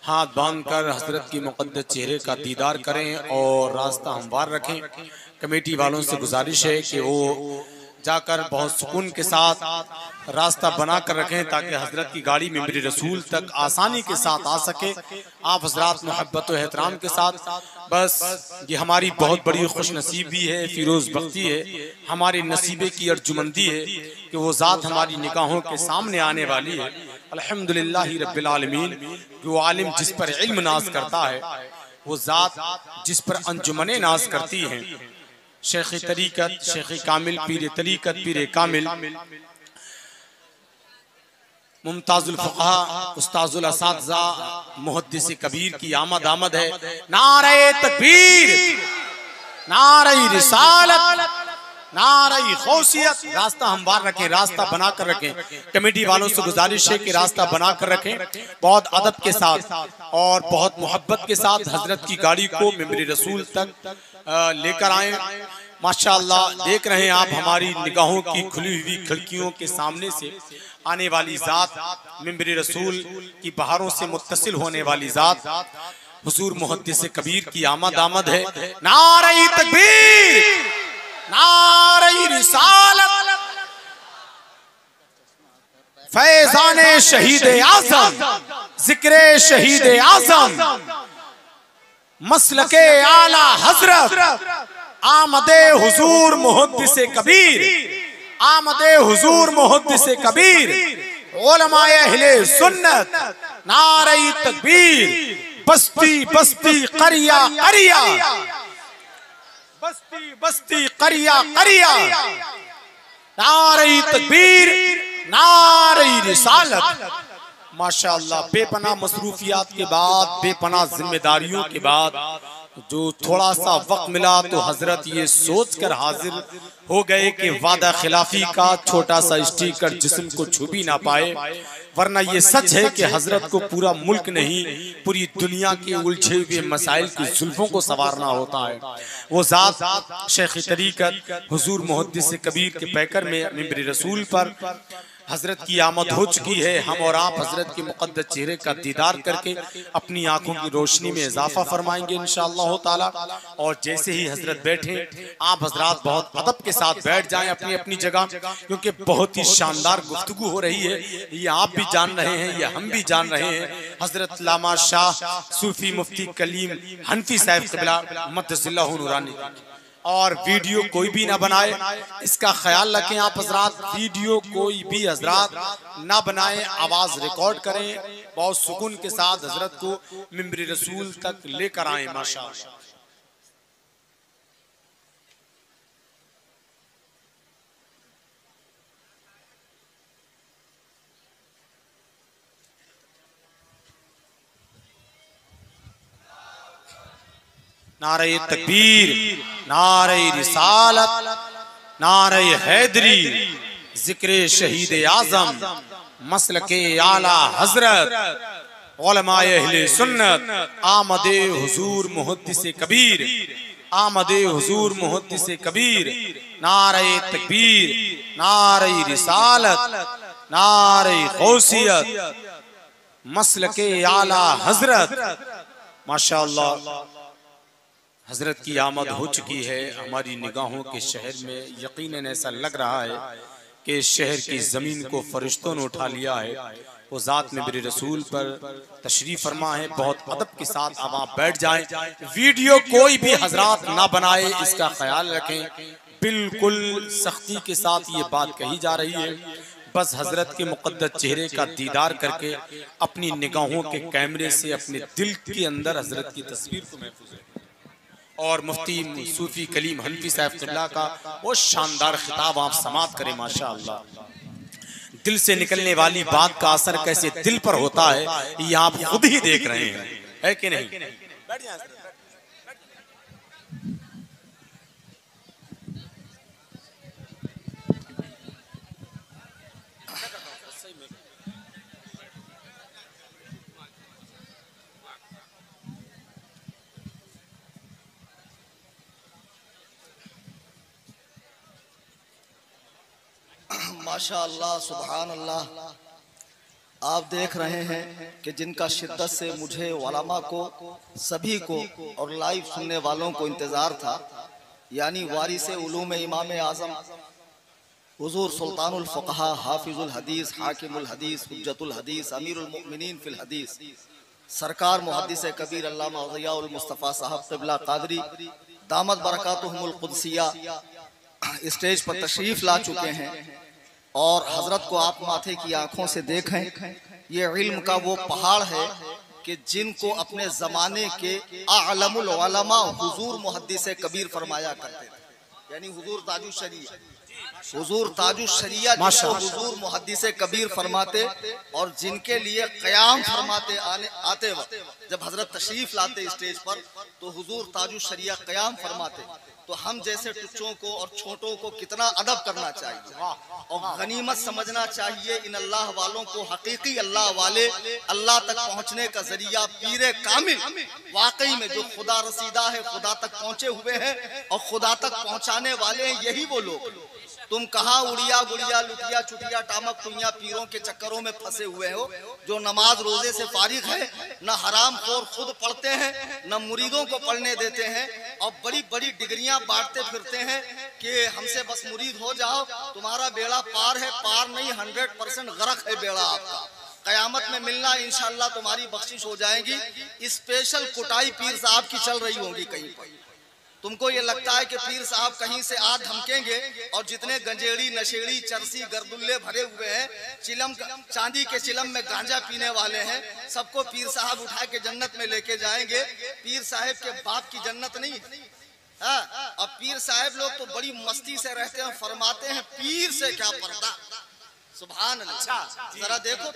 हाथ बांधकर हजरत की मुक़द्दस चेहरे का दीदार करें और रास्ता हमवार रखें। कमेटी वालों से गुजारिश है कि वो जाकर बहुत सुकून के साथ रास्ता बना कर रखें ताकि हजरत की गाड़ी मिंबर रसूल तक आसानी के साथ आ सके। आप हजरात मोहब्बत और एहतराम के साथ, बस ये हमारी बहुत बड़ी खुश नसीबी है, फिरोज बख्ती है, हमारे नसीबे की अर्जुमंदी है कि वो ज़ात हमारी निगाहों के सामने आने वाली है। अल्हम्दुलिल्लाह रब्बिल आलमीन, वो आलिम जिस पर इल्म नाज करता है, वो ज़ात जिस पर अंजुमने नाज करती हैं, शेख तरीकत, शेख कामिल, पीर तरीकत, पीर कामिल, मुमताजुल फुक़हा, उस्ताजुल असातिज़ा, मुहद्दिस कबीर की आमद है। नारे तकबीर, नारे रिसालत, नारे खौसियत। रास्ता हमवार रखें, रास्ता बना कर रखें। कमेटी वालों से गुजारिश है कि रास्ता बना कर रखें, बहुत अदब के साथ और बहुत मोहब्बत के साथ हजरत की गाड़ी को मिंबर रसूल तक लेकर आए। माशाअल्लाह, देख रहे हैं आप हमारी निगाहों की खुली हुई खिड़कियों के सामने से आने वाली जात, मिंबर रसूल की बहारों से मुत्तसिल होने वाली जात हुजूर मुहद्दिस कबीर की आमद है। नारे तकबीर, नारे रिसालत, फैज़ाने शहीद आज़म, जिक्रे शहीद आज़म, मसलके आला हजरत, आमदे हुजूर मुहद्दिस कबीर। आमदे हुजूर मुहद्दिस कबीर उलमाए अहले सुन्नत नारे तकबीर बस्ती बस्ती करिया करिया बस्ती बस्ती करिया करिया नारे तकबीर नारे रिसालत। माशाअल्लाह, बेपनाह मसरूफियात के बाद, बेपनाह जिम्मेदारियों के बाद जो थोड़ा सा वक्त मिला तो हजरत ये सोच कर हाजिर हो गए कि वादा खिलाफी का छोटा सा स्टिकर जिस्म को छू भी ना पाए, वरना ये सच है कि हजरत को पूरा मुल्क नहीं पूरी दुनिया के उलझे हुए मसाइल की जुल्फों को संवारना होता है। वो जात शेख तरीकत हुजूर मुहद्दिस कबीर के पैकर में मिंबर रसूल पर हजरत की आमद हो चुकी है। हम और आप हजरत के मुकद्दस चेहरे का दीदार करके अपनी आंखों की रोशनी में इजाफा फरमाएंगे इंशाअल्लाह ताला। और जैसे ही हजरत बैठे, आप हजरात बहुत अदब के साथ बैठ जाएं अपनी अपनी जगह, क्योंकि बहुत ही शानदार गुफ्तगू हो रही है। ये आप भी जान रहे हैं, ये हम भी जान रहे हैं। हजरत लामा शाह सूफी मुफ्ती कलीम हनफी साहब क़िबला मद्दसिल्लाहु नूरानी। और वीडियो कोई भी ना बनाए, इसका ख्याल रखें आप हजरात। वीडियो कोई भी हजरात ना बनाए, आवाज रिकॉर्ड करें, बहुत सुकून के साथ हजरत को मिंबर रसूल तक लेकर आए माशाअल्लाह। नारे तकबीर, नारे रिसालत, नारे हैदरी, जिक्र शहीद आजम, मसलके आला हजरत, उलमाए अहले सुन्नत, आमदे हुजूर मुहद्दिस कबीर, आमदे हुजूर मुहद्दिस कबीर, नारे तकबीर, नारे रिसालत, नारे गौसियत, मसलके आला हजरत। माशाअल्लाह, हजरत की आमद हो चुकी है हमारी निगाहों के शहर में। यकीनन ऐसा लग रहा है कि शहर की जमीन को फरिश्तों ने उठा लिया है। वो जात में मेरे रसूल पर तशरीफ फरमा है। बहुत अदब के साथ अब आप बैठ जाएं। वीडियो कोई भी हजरात ना बनाए, इसका ख्याल रखें। बिल्कुल सख्ती के साथ ये बात कही जा रही है। बस हजरत के मुकद्दस चेहरे का दीदार करके अपनी निगाहों के कैमरे से अपने दिल के अंदर हजरत की तस्वीर को महफूज और मुफ्ती सूफी कलीम हनफी साहब क़िबला का वो शानदार खिताब आप समात करें। माशाअल्लाह, दिल से निकलने वाली बात का असर कैसे दिल पर होता है ये आप खुद ही देख रहे हैं, है कि नहीं? बैठ जाएं। माशाअल्लाह, सुभान अल्लाह। आप देख रहे हैं कि जिनका शिद्दत से मुझे उलमा को, सभी को और लाइव सुनने वालों को इंतज़ार था, यानी वारिस उलूम इमाम आज़म हुजूर सुल्तानुल फ़ुक़हा हाफिजुल हदीस हाकिमुल हदीस हुज्जतुल हदीस अमीरुल मुमिनीन फिल हदीस सरकार मुहद्दिस कबीर अल्लामा ज़ियाउल मुस्तफ़ा साहब क़िबला क़ादरी दामत बरकातुहुमुल क़ुद्सिया स्टेज पर तशरीफ़ ला चुके हैं। और हजरत को आप माथे की आंखों से देखें, ये इल्म का वो पहाड़ है कि जिनको अपने ज़माने के आलमुल उलमा हुजूर मुहद्दिस कबीर फरमाया करते थे, यानी हुजूर ताजुश शरीया, हुजूर ताजुश शरीया जिसको हुजूर मुहद्दिस कबीर फरमाते और जिनके लिए क़याम फरमाते आते वक्त जब हजरत तशरीफ लाते स्टेज पर तो हुजूर ताजुश शरीया क़याम फरमाते। तो हम जैसे टुच्चों को और छोटों को कितना अदब करना चाहिए और गनीमत समझना चाहिए इन अल्लाह वालों को। हकीकी अल्लाह वाले, अल्लाह तक पहुंचने का जरिया पीरे कामिल, वाकई में जो खुदा रसीदा है, खुदा तक पहुंचे हुए हैं और खुदा तक पहुंचाने वाले हैं, यही वो लोग। तुम कहाँ उड़िया गुड़िया लुटिया चुटिया टामक टुइया पीरों के चक्करों में फंसे हुए हो, जो नमाज रोजे से फारिग है, न हराम खोर खुद पढ़ते हैं, न मुरीदों को पढ़ने देते हैं और बड़ी बड़ी डिग्रियां बांटते फिरते हैं कि हमसे बस मुरीद हो जाओ, तुम्हारा बेड़ा पार है। पार नहीं, 100% गरक है बेड़ा आपका। कयामत में मिलना इंशाअल्लाह तुम्हारी बख्शिश हो जाएगी। स्पेशल कुटाई पीर साहब की चल रही होगी कहीं पर, तुमको ये लगता है कि पीर साहब कहीं से आ धमकेंगे और जितने गंजेड़ी नशेड़ी चरसी गर्दुल्ले भरे हुए हैं, चिलम चांदी के चिलम में गांजा पीने वाले हैं, सबको पीर साहब उठा के जन्नत में लेके जाएंगे। पीर साहब के बाप की जन्नत नहीं। हाँ, और पीर साहब लोग तो बड़ी मस्ती से रहते हैं, फरमाते हैं पीर से क्या पर्दा। सुभान अल्लाह। जरा देखो,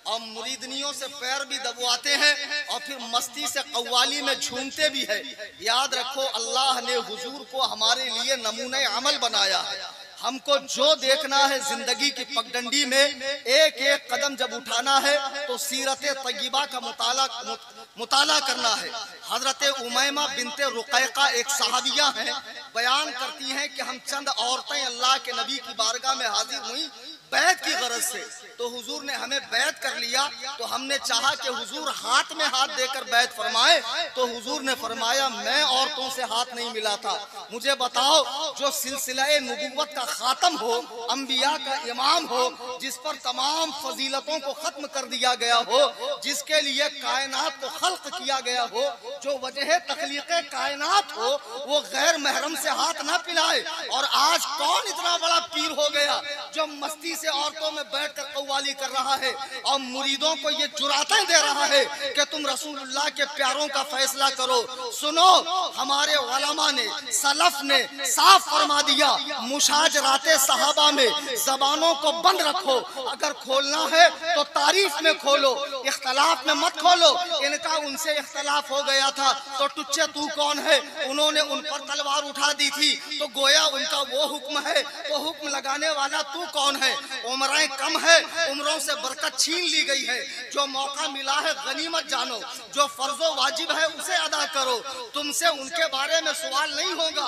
और मुरीदनियों से पैर भी दबवाते हैं और फिर मस्ती से कव्वाली में झूमते भी है। याद रखो, अल्लाह ने हुजूर को हमारे लिए नमूने अमल बनाया है। हमको जो देखना है जिंदगी की पगडंडी में, एक एक कदम जब उठाना है तो सीरत तय्यबा का मुताला करना है। हजरत उमैमा बिनते रुकैका एक सहाबिया हैं, बयान करती हैं कि हम चंद औरतें अल्लाह के नबी की बारगाह में हाजिर हुई बैत की गरज से, तो हुजूर ने हमें बैत कर लिया। तो हमने चाहा कि हुजूर हाथ में हाथ देकर बैत फरमाए, तो हुजूर ने फरमाया मैं औरतों से हाथ नहीं मिलाता। मुझे बताओ, जो सिलसिला नबुव्वत का खातम हो, अंबिया का इमाम हो, जिस पर तमाम फजीलतों को खत्म कर दिया गया हो, जिसके लिए कायनात को खल्क किया गया हो, जो वजह तख्लीक कायनात हो, वो गैर महरम से हाथ ना पिलाए। और आज कौन इतना बड़ा पीर हो गया जो मस्ती से औरतों में बैठकर कव्वाली कर रहा है और मुरीदों को ये जुरातें दे रहा है कि तुम रसूलुल्लाह के प्यारों का फैसला करो। सुनो, हमारे उलमा ने, सलफ ने साफ फरमा दिया, मुशाजराते सहाबा में जबानों को बंद रखो। अगर खोलना है तो तारीफ में खोलो, इख्तलाफ में मत खोलो। इनका उनसे इख्तलाफ हो गया था तो टुच्चे तू कौन है, उन्होंने उन पर तलवार उठा दी थी, तो गोया उनका वो हुक्म है, तो हुक्म लगाने वाला तू कौन है। उम्रें कम है, उम्रों से बरकत छीन ली गई है। जो मौका मिला है गनीमत जानो, जो फर्जो वाजिब है उसे अदा करो। तुमसे उनके बारे में सवाल नहीं होगा,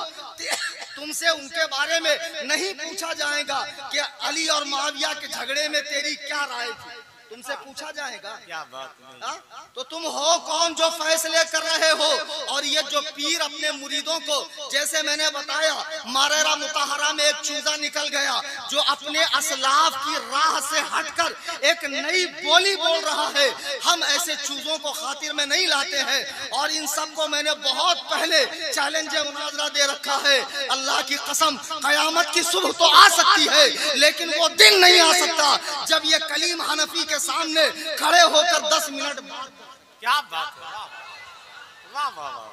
तुमसे उनके बारे में नहीं पूछा जाएगा कि अली और मुआविया के झगड़े में तेरी क्या राय थी, तुमसे पूछा जाएगा। क्या बात नहीं। तो तुम हो कौन जो फैसले कर रहे हो। और ये जो पीर अपने मुरीदों को, जैसे मैंने बताया, मारेरा मुताहरा में एक चूजा निकल गया जो अपने असलाफ की राह से हटकर एक नई बोली बोल रहा है। हम ऐसे चूजों को खातिर में नहीं लाते हैं और इन सब को मैंने बहुत पहले चैलेंज मुनाजरा दे रखा है। अल्लाह की कसम, कयामत की सुबह तो आ सकती है, लेकिन वो दिन नहीं आ सकता जब ये कलीम हनफी के सामने खड़े होकर 10 मिनट बाद। क्या बात है, वाह वाह वाह।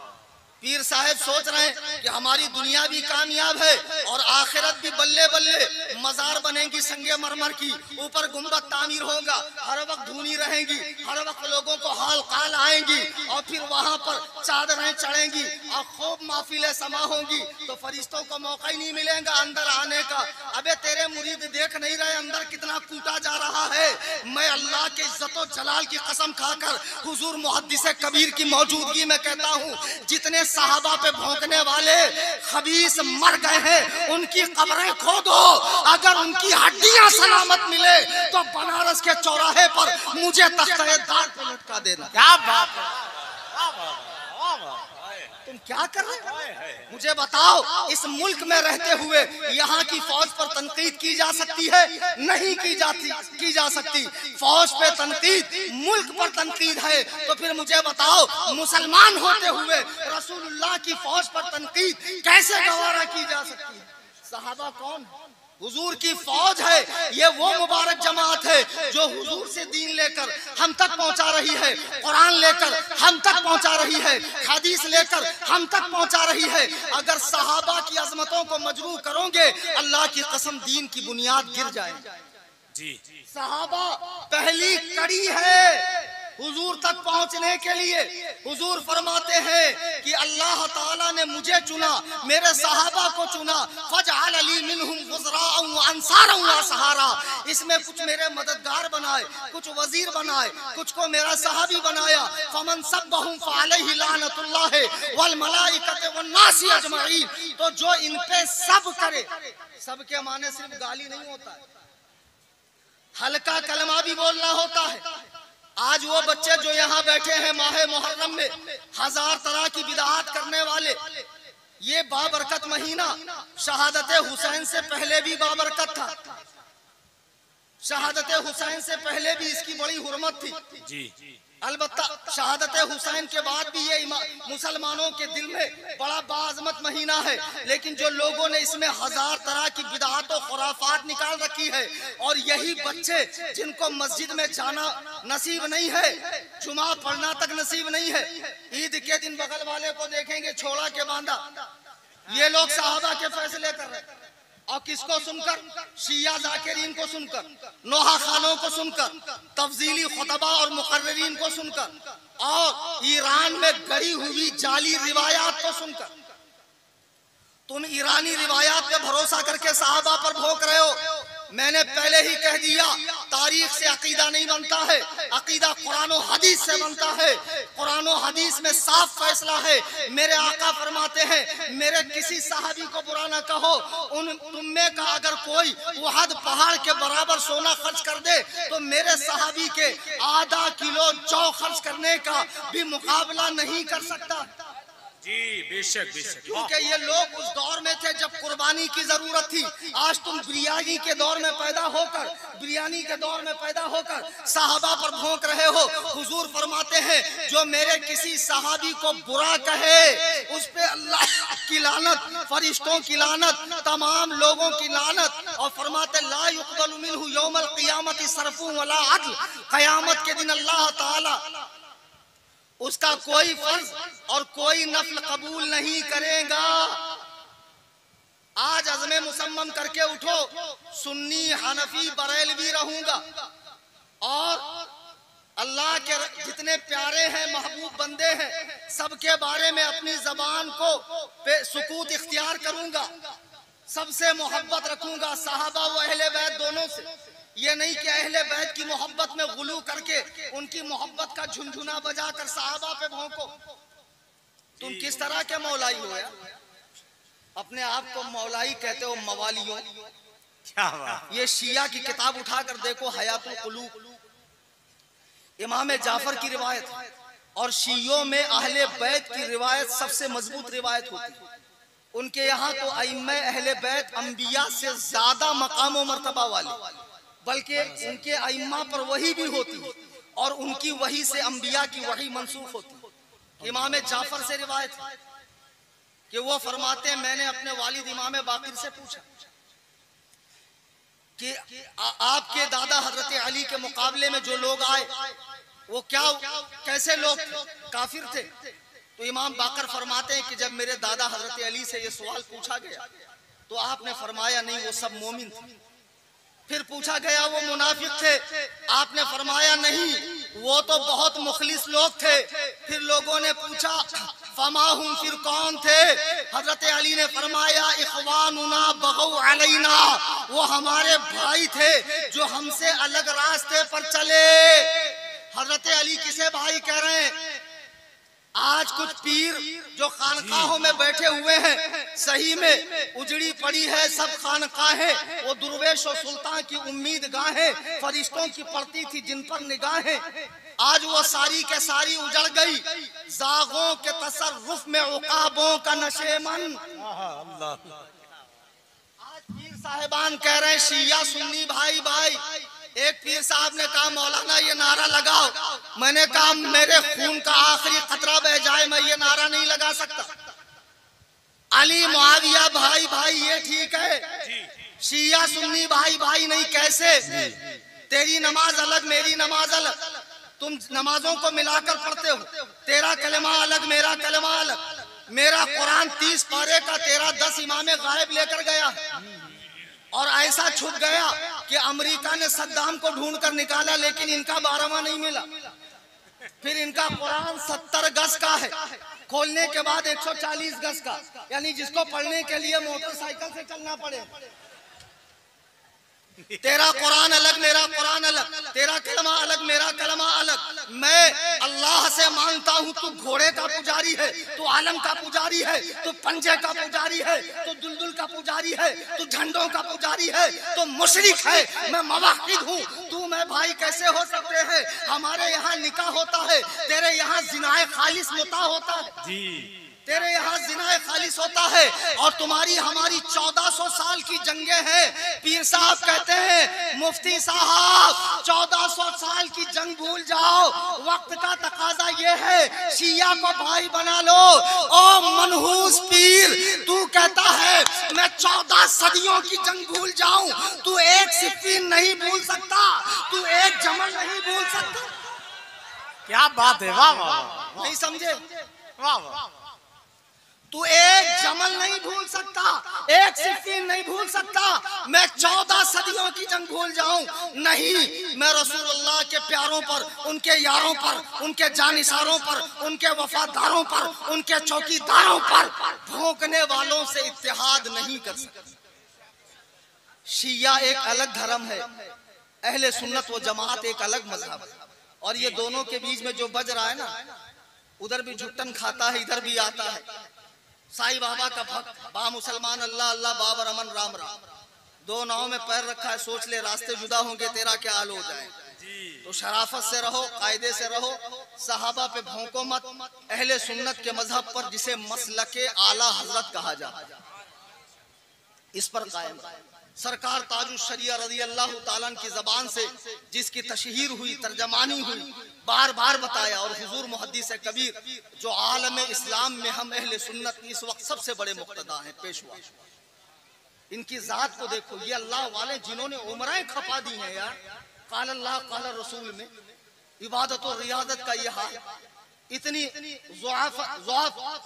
पीर साहब सोच रहे हैं कि हमारी दुनिया भी कामयाब है और आखिरत भी बल्ले बल्ले। मजार बनेंगी संगे मरमर की, ऊपर गुंबद तामीर होगा, हर वक्त धूनी रहेंगी, हर वक्त लोगों को हाल काल आएंगी और फिर वहां पर चादरें चढ़ेंगी और खूब महफिलें समा होंगी, तो फरिश्तों को मौका ही नहीं मिलेगा अंदर आने का। अबे तेरे मुरीद देख नहीं रहे अंदर कितना कूटा जा रहा है। मैं अल्लाह के इज्जत और जलाल की कसम खाकर हुजूर मुहद्दिस कबीर की मौजूदगी में कहता हूँ, जितने साहबा पे भौंकने वाले खबीस मर गए हैं, उनकी कब्रें खोदो। अगर उनकी हड्डियां सलामत मिले तो बनारस के चौराहे पर मुझे तख्ते-ए-दार पे लटका देना। क्या बात है, तुम क्या कर रहे हो? मुझे बताओ, इस मुल्क में रहते हुए यहाँ की फौज पर तनकीद की जा सकती है? नहीं की जा सकती। फौज पे तनकीद, मुल्क पर तनकीद है, तो फिर मुझे बताओ, मुसलमान होते हुए रसूलुल्लाह की फौज पर तनकीद कैसे गवारा की जा सकती है? सहाबा कौन है? हुजूर की फौज है। ये वो मुबारक जमात है जो हुजूर से दीन लेकर हम तक पहुंचा रही है, कुरान लेकर हम तक पहुंचा रही है, हदीस लेकर हम तक पहुंचा रही है। अगर सहाबा की अजमतों को मजरूह करोगे, अल्लाह की कसम दीन की बुनियाद गिर जाएगी। जी, सहाबा पहली कड़ी है हुजूर तक पहुंचने के लिए। हुजूर फरमाते हैं कि अल्लाह ताला ने मुझे चुना, मेरे सहाबा को चुना, फजअल अली मिनहुम वज़राअ व अंसारा व सहारा। इसमें कुछ मेरे मददगार बनाए, कुछ वजीर बनाए, कुछ को मेरा सहाबी बनाया। फमन सब्बहुम फअलैहि लानतुल्लाह वल मलाइकति वन नास अजमईन। तो जो इन पे सब करे, सब के माने सिर्फ गाली नहीं होता है, हल्का कलमा भी बोलना होता है। आज वो बच्चे जो यहाँ बैठे हैं माहे मुहर्रम में, 1000 तरह की बिदअत करने वाले, ये बाबरकत महीना शहादत हुसैन से पहले भी बाबरकत था। शहादत हुसैन से पहले भी इसकी बड़ी हुर्मत थी जी। अलबत्ता शहादत हुसैन के बाद भी ये मुसलमानों के दिल में बड़ा बाज़मत महीना है, लेकिन जो लोगों ने इसमें हजार तरह की बिदअत और खुराफात निकाल रखी है, और यही बच्चे जिनको मस्जिद में जाना नसीब नहीं है, जुमा पढ़ना तक नसीब नहीं है, ईद के दिन बगल वाले को देखेंगे छोड़ा के बांधा, ये लोग सहाबा के फैसले कर रहे हैं। और किसको सुनकर? शिया जाकिरीन को सुनकर, नोहा खानों को सुनकर, तफजीली खुतबा और मुकर्रिरीन को सुनकर, और ईरान में गढ़ी हुई जाली रिवायात को सुनकर। तुम ईरानी रिवायात पे भरोसा करके सहाबा पर भोंक रहे हो। मैंने पहले ही कह दिया, तारीख से अकीदा नहीं बनता है, अकीदा कुरान और हदीस से बनता है। कुरान और हदीस में साफ फैसला है। मेरे आका फरमाते हैं, मेरे किसी सहाबी को बुरा ना कहो, उन तुम का अगर कोई उहद पहाड़ के बराबर सोना खर्च कर दे तो मेरे सहाबी के आधा किलो जौ खर्च करने का भी मुकाबला नहीं कर सकता। जी बेशक बेशक। क्योंकि ये लोग उस दौर में थे जब कुर्बानी की जरूरत थी। आज तुम बिरयानी के दौर में पैदा होकर साहबा पर भोंक रहे हो। हुजूर फरमाते हैं, जो मेरे किसी सहाबी को बुरा कहे उस पे अल्लाह की लानत, फरिश्तों की लानत, तमाम लोगों की लानत। और फरमाते ला युक़बलु मिन्हु यौमल क़ियामति सरफुन वला अदल, क़यामत के दिन अल्लाह ताला उसका कोई फर्ज और कोई नफल कबूल नहीं करेगा। आज अज़्म मुसम्मम करके उठो, सुन्नी हनफी बरेलवी रहूंगा, और अल्लाह के जितने प्यारे हैं महबूब बंदे हैं सबके बारे में अपनी जबान को पे सुकूत इख्तियार करूंगा, सबसे मोहब्बत रखूंगा, सहाबा व अहले बैत दोनों से। ये नहीं कि अहले बैत की मोहब्बत में गुलू करके उनकी मोहब्बत का झुनझुना बजाकर सहाबा पे भौंको। तुम किस तरह के मौलाई हो यार? अपने आप को मौलाई कहते हो, मवालियों। क्या बात। ये शिया की किताब उठाकर देखो, हयातुल कुलूब, इमाम जाफर की रिवायत, और शियों में अहले बैत की रिवायत सबसे मजबूत रिवायत होती है। उनके यहाँ तो अइम्मे अहले बैत अंबिया से ज्यादा मकाम और मर्तबा वाले, बल्कि उनके अइम्मा पर वही भी होती है, और उनकी वही से अंबिया की वही मंसूख होती है। इमाम जाफर से रिवायत है कि वो फरमाते हैं, मैंने अपने वालिद इमाम बाकिर से पूछा कि आपके दादा हजरत अली के मुकाबले में जो लोग आए वो कैसे लोग थे, काफिर थे? तो इमाम बाकर फरमाते हैं कि जब मेरे दादा हजरत अली से ये सवाल पूछा गया तो आपने फरमाया नहीं, वो सब मोमिन थे। फिर पूछा गया वो मुनाफिक थे, आपने फरमाया नहीं, वो तो बहुत मुखलिस लोग थे। फिर लोगों ने पूछा फमाहुम, फिर कौन थे? हजरत अली ने फरमाया इखवानुना बगौ अलैना, वो हमारे भाई थे जो हमसे अलग रास्ते पर चले। हजरत अली किसे भाई कह रहे हैं? आज कुछ पीर जो खानकाहों में बैठे हुए हैं, सही में उजड़ी पड़ी है सब खानकाहें, वो दुर्वेश और सुल्तान की उम्मीद गाहें, फरिश्तों की पड़ती थी जिन पर निगाहें, आज वो सारी के सारी उजड़ गई। जागों के तसर्रुफ में उकाबों का नशेमन। आज पीर साहिबान कह रहे हैं शिया सुन्नी भाई भाई। एक पीर साहब ने कहा मौलाना ये नारा लगाओ। मैंने कहा मेरे खून का आखिरी खतरा बह जाए मैं ये नारा नहीं लगा सकता। अली मुआविया भाई भाई ये ठीक है, शिया सुन्नी भाई भाई नहीं। कैसे? तेरी नमाज अलग मेरी नमाज अलग, तुम नमाजों को मिलाकर पढ़ते हो, तेरा कलमा अलग मेरा कलमा अलग। मेरा कुरान 30 पारे का, तेरा 10 इमाम गायब लेकर गया, और ऐसा छुप गया कि अमेरिका ने सद्दाम को ढूंढकर निकाला लेकिन इनका 12वां नहीं मिला। फिर इनका कुरान 70 गज का है, खोलने के बाद 140 गज का, यानी जिसको पढ़ने के लिए मोटरसाइकिल से चलना पड़े। तेरा कुरान अलग मेरा कुरान अलग, तेरा कलमा अलग मेरा कलमा अलग। मैं अल्लाह से मांगता हूँ, तू घोड़े का पुजारी है, तू आलम का पुजारी है, तू पंजे का पुजारी है, तू दुलदुल का पुजारी है, तू झंडों का पुजारी है, तू मुशरिक है, मैं मवाहिद हूँ। तू मैं भाई कैसे हो सकते हैं? हमारे यहाँ निकाह होता है, तेरे यहाँ जिनाए खालिस मुता होता है जी। तेरे यहाँ जिनाए खालिस होता है और तुम्हारी हमारी 1400 साल की जंगे हैं। पीर साहब कहते हैं मुफ्ती साहब 1400 साल की जंग भूल जाओ, वक्त का तकाजा ये है शिया को भाई बना लो। ओ मनहूस पीर, तू कहता है मैं 14 सदियों की जंग भूल जाऊं, तू एक सिफीन नहीं भूल सकता, तू एक जमल नहीं भूल सकता। क्या बात है, वाह वाह, नहीं समझे? वाह वाह। तू एक जमल नहीं भूल सकता, एक सिफीन नहीं भूल सकता, मैं 14 सदियों की जंग भूल जाऊं नहीं, मैं रसूलुल्लाह के प्यारों पर, उनके यारों पर, उनके जानिसारों पर, उनके वफादारों पर, उनके चौकीदारों पर भौंकने वालों से इत्तेहाद नहीं कर सकता। शिया एक अलग धर्म है, अहले सुन्नत व जमात एक अलग मजहब है, और ये दोनों के बीच में जो बज रहा है ना, उधर भी झुट्टन खाता है, इधर भी आता है। साईं बाबा का भक्त, बा मुसलमान, अल्लाह अल्लाह, बाबर अमन, राम राम, दो नाव में पैर रखा है, सोच ले रास्ते जुदा होंगे, तेरा क्या हाल हो जाए। तो शराफत से रहो, कायदे से रहो, सहाबा पे भौंको मत, अहले सुन्नत के मजहब पर, जिसे मसलके आला हजरत कहा जाता है, इस पर कायम। सरकार ताजुश शरिया रज़ी अल्लाह ताला की ज़बान से जिसकी तशहीर हुई, तर्जमानी हुई, बार बार बताया, और हुजूर मुहद्दिस कबीर जो आलम इस्लाम में हम अहले सुन्नत इस वक्त सबसे बड़े मुक्तदा हैं, पेशवा। इनकी जात को देखो, ये अल्लाह वाले जिन्होंने उम्रें खपा दी हैं यार, काल अल्लाह काल रसूल में, इबादत और रियादत का ये हाल, इतनी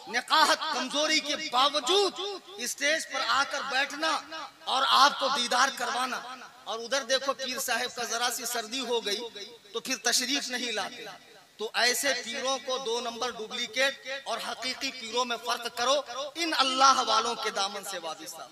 निकाहत कमजोरी के बावजूद स्टेज पर आकर बैठना और आपको दीदार करवाना, और उधर देखो पीर साहब का जरा सी सर्दी हो गई तो फिर तशरीफ नहीं लाते। तो ऐसे पीरों को 2 नंबर डुप्लीकेट और हकीकी पीरों में फर्क करो, इन अल्लाह वालों के दामन से वाबिस्ता।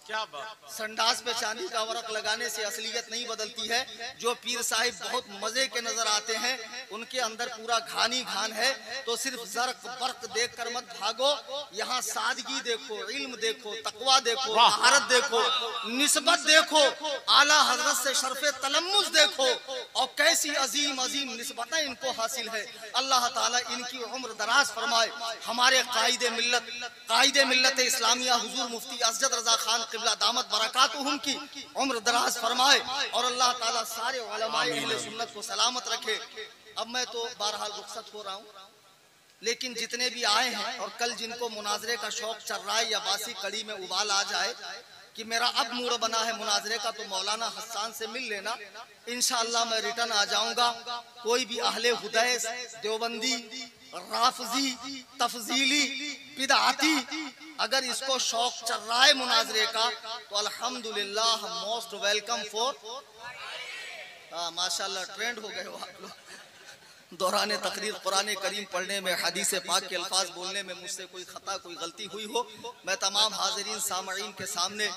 क्या बात। संडास पे चांदी का वर्क लगाने से असलियत नहीं बदलती है। जो पीर साहिब बहुत मजे के नजर आते हैं, उनके अंदर पूरा घानी घान है, तो सिर्फ जर्क बर्क देख कर मत भागो, यहाँ सादगी देखो, इल्म देखो, तकवा देखो, महारत देखो, निस्बत देखो, आला हजरत से शर्फे तलम्मुस देखो, और कैसी अजीम अजीम निस्बतें इनको हासिल है। अल्लाह ताला इनकी उम्र दराज फरमाए। हमारे कायदे मिल्लत इस्लामिया हुजूर मुफ्ती असजद रजा खान किबला दामत बरकातुहुम की उम्र दराज फरमाए, और अल्लाह ताला सारे उलमाए अहले सुन्नत को सलामत रखे। अब मैं तो बहरहाल रुखसत हो रहा हूँ, लेकिन जितने भी आए हैं और कल जिनको मुनाजरे का शौक चल रहा है या बासी कड़ी में उबाल आ जाए कि मेरा अब मूड बना है मुनाजरे का, तो मौलाना हसन से मिल लेना, इंशाअल्लाह मैं रिटर्न आ जाऊंगा। कोई भी अहले हुदैस, देवबंदी, राफजी, तफजीली, बिदअती अगर इसको शौक चल रहा है मुनाजरे का, तो अल्हम्दुलिल्लाह मोस्ट वेलकम फॉर। माशाल्लाह ट्रेंड हो गए हो आप लोग। दौरान तकरीर कुरान करीम पढ़ने में, हदीस पाक के अल्फाज बोलने में मुझसे कोई खता, कोई गलती हुई हो, मैं तमाम हाज़रीन सामईन के सामने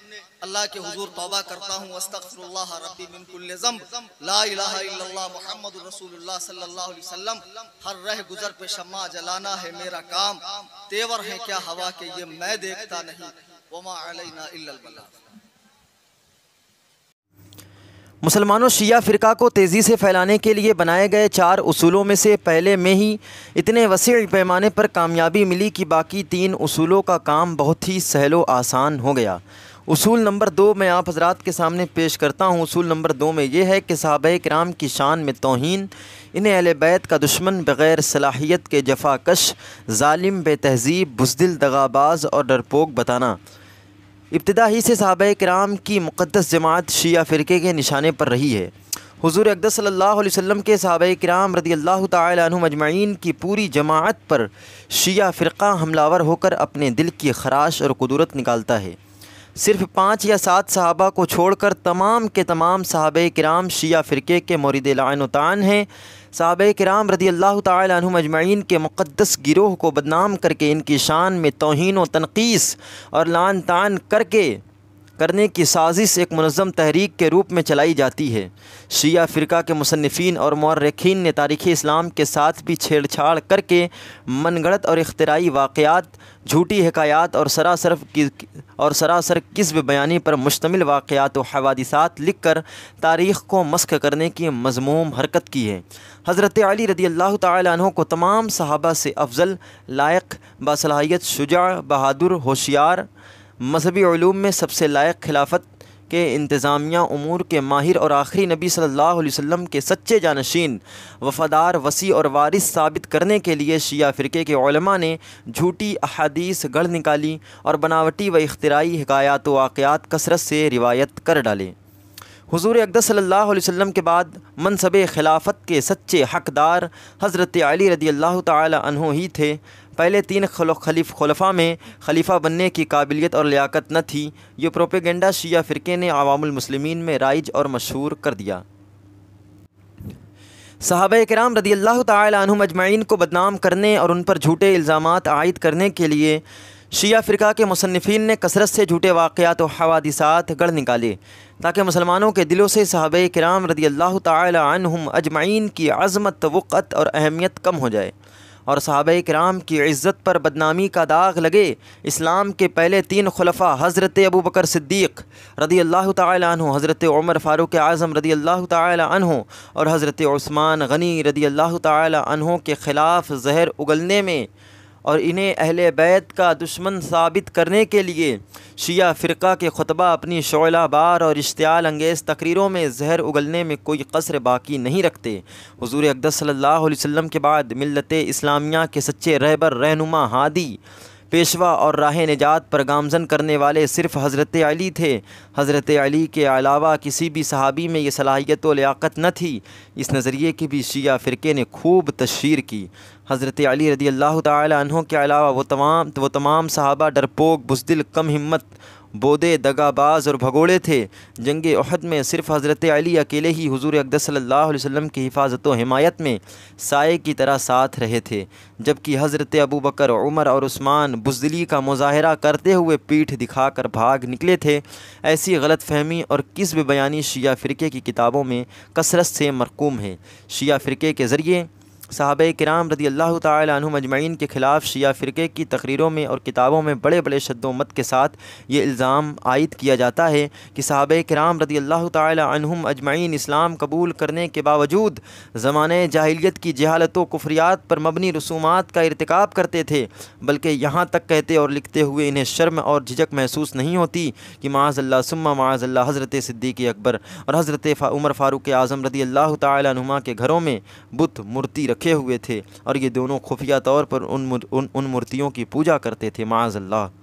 अल्लाह के हुजूर तौबा करता हूँ। अस्तगफिरुल्लाह रब्बी मिन कुल्लि ज़ंब, ला इलाहा इल्लल्लाह मुहम्मदुर रसूलुल्लाह सल्लल्लाहु अलैहि वसल्लम। हर रह गुजर पे शम्मा जलाना है मेरा काम, तेवर है क्या हवा के ये मैं देखता नहीं, वमा अलैना इल्लल बलाग। मुसलमानों, शिया फ़िरका को तेज़ी से फैलाने के लिए बनाए गए 4 उसूलों में से पहले में ही इतने वसीअ पैमाने पर कामयाबी मिली कि बाकी 3 उसूलों का काम बहुत ही सहल व आसान हो गया। उसूल नंबर 2 मैं आप हज़रात के सामने पेश करता हूँ। उसूल नंबर 2 में यह है कि सहाबाए किराम की शान में तौहीन, इन्हें अहले बैत का दुश्मन, बग़ैर सलाहियत के जफाकश, ज़ालिम, बेतहज़ीब, बुज़दिल, दगाबाज और डरपोक बताना। इब्तिदा ही से सहाबाए किराम की मुक़द्दस जमात शिया फ़िरके के निशाने पर रही है। हुज़ूर अक़दस सल्लल्लाहु अलैहि वसल्लम के सहाबाए किराम रज़ियल्लाहु तआला अन्हुम अजमईन की पूरी जमात पर शिया फ़िरका हमलावर होकर अपने दिल की खराश और कुदरत निकालता है। सिर्फ़ 5 या 7 सहाबा को छोड़कर तमाम के तमाम सहाबाए किराम शिया फ़िरके के मोरिद लाअन व तान हैं। सहाबाए किराम रज़ियल्लाहु तआला अन्हुम अजमईन के मुक़द्दस गिरोह को बदनाम करके इनकी शान में तौहीन व तनक़ीस और लान तान करने की साजिश एक मुनज़्ज़म तहरीक के रूप में चलाई जाती है। शिया फ़िरका के मुसन्निफ़ीन और मुअर्रिख़ीन ने तारीख़ इस्लाम के साथ भी छेड़छाड़ करके मनगढ़ंत और इख्तिराई वाक़यात, झूठी हिकायात और सरासर किस्ब बयानी पर मुश्तमिल वाक़यात व हवादिसात लिख कर तारीख़ को मस्ख़ करने की मज़मूम हरकत की है। हज़रत अली रज़ियल्लाहु तआला अन्हु को तमाम सहाबा से अफजल, लायक, बासलाहियत, शुजा, बहादुर, होशियार, मजहबी उलूम में सबसे लायक खिलाफत के इंतज़ामिया उमूर के माहिर और आखिरी नबी सल्लल्लाहु अलैहि वसल्लम के सच्चे जानशीन, वफ़ादार, वसी और वारिस साबित करने के लिए शिया फ़िरक़े के उलमा ने झूठी अहादीस गढ़ निकाली और बनावटी व इख्तिराई हिकायात व वाक़यात कसरत से रिवायत कर डाले। हुज़ूर अक़दस सल्लल्लाहु अलैहि वसल्लम के बाद मनसब खिलाफत के सच्चे हक़दार हज़रत अली रदियल्लाहु ताला अन्हु ही थे। पहले 3 खलीफा में खलीफा बनने की काबिलियत और लियाकत न थी। ये प्रोपेगेंडा शिया फ़िरक़े ने अवामुल मुस्लिमीन में राइज और मशहूर कर दिया। सहाबा किराम रदियल्लाहु ताला अन्हुम अजमईन को बदनाम करने और उन पर झूठे इल्ज़ामात आयद करने के लिए शिया फ़िरक़ा के मुसन्निफ़ीन ने कसरत से झूठे वाक़यात व हवादिसात गढ़ निकाले ताकि मुसलमानों के दिलों से सहाबा किराम रदियल्लाहु ताला अन्हुम अजमईन की अज़मत, वक़्त और अहमियत कम हो जाए और सहाबा किराम की इज़्ज़त पर बदनामी का दाग लगे। इस्लाम के पहले 3 खुलफ़ा हज़रत अबू बकर सिद्दीक़ रदियल्लाहु ताला अन्हु, हज़रत उमर फ़ारूक़ आज़म रदियल्लाहु ताला अन्हु और हज़रत उस्मान गनी रदियल्लाहु ताला अन्हु के ख़िलाफ़ जहर उगलने में और इन्हें अहले बैत का दुश्मन साबित करने के लिए शिया फ़िरक़ा के खुतबा अपनी शोलाबार और इश्तियाल अंगेज़ तकरीरों में जहर उगलने में कोई कसर बाकी नहीं रखते। हुज़ूर अक़दस सल्लल्लाहु अलैहि वसल्लम के बाद मिल्लत इस्लामिया के सच्चे रहबर, रहनुमा, हादी, पेशवा और राह निजात पर गामज़न करने वाले सिर्फ़ हज़रत अली थे। हज़रत अली के अलावा किसी भी सहाबी में ये सलाहियत व लियाकत न थी। इस नज़रिए की भी शिया फ़िरक़े ने खूब तशहीर की। हज़रत अली रदियल्लाहु ताला अन्हु के अलावा वो तमाम सहाबा डरपोक, बुज़दिल, कम हिम्मत, बोदे, दगाबाज और भगोड़े थे। जंग उहद में सिर्फ़ हज़रत अली अकेले ही हुज़ूर अक़दस सल्लल्लाहु अलैहि वसल्लम की हिफाजत व हिमायत में साए की तरह साथ रहे थे, जबकि हज़रत अबू बकर, उमर और उस्मान बुज़दिली का मुज़ाहरा करते हुए पीठ दिखाकर भाग निकले थे। ऐसी गलत फहमी और किस्ब बयानी शिया फ़िरक़े की किताबों में कसरत से मरकूम है। शिया फ़िरक़े के ज़रिए सहाबा किराम रदियल्लाहु ताला अन्हुम अजमईन के ख़िलाफ़ शिया फ़िरक़े की तकरीरों में और किताबों में बड़े बड़े शद्दोमत के साथ ये इल्ज़ाम आयद किया जाता है कि सहाबा किराम रदियल्लाहु ताला अन्हुम अजमईन इस्लाम कबूल करने के बावजूद ज़माने जाहिलियत की जहालत व कुफ्रियात पर मबनी रसूमात का इर्तिकाब करते थे, बल्कि यहाँ तक कहते और लिखते हुए इन्हें शर्म और झिझक महसूस नहीं होती कि माअज़ल्लाह सुम्मा माअज़ल्लाह हज़रत सिद्दीक़ अकबर और हज़रत उमर फ़ारूक़ आज़म रदियल्लाहु ताला अन्हुमा के घरों में बुत मूर्ति रखे हुए थे और ये दोनों खुफिया तौर पर उन मूर्तियों की पूजा करते थे। माअज़ल्लाह।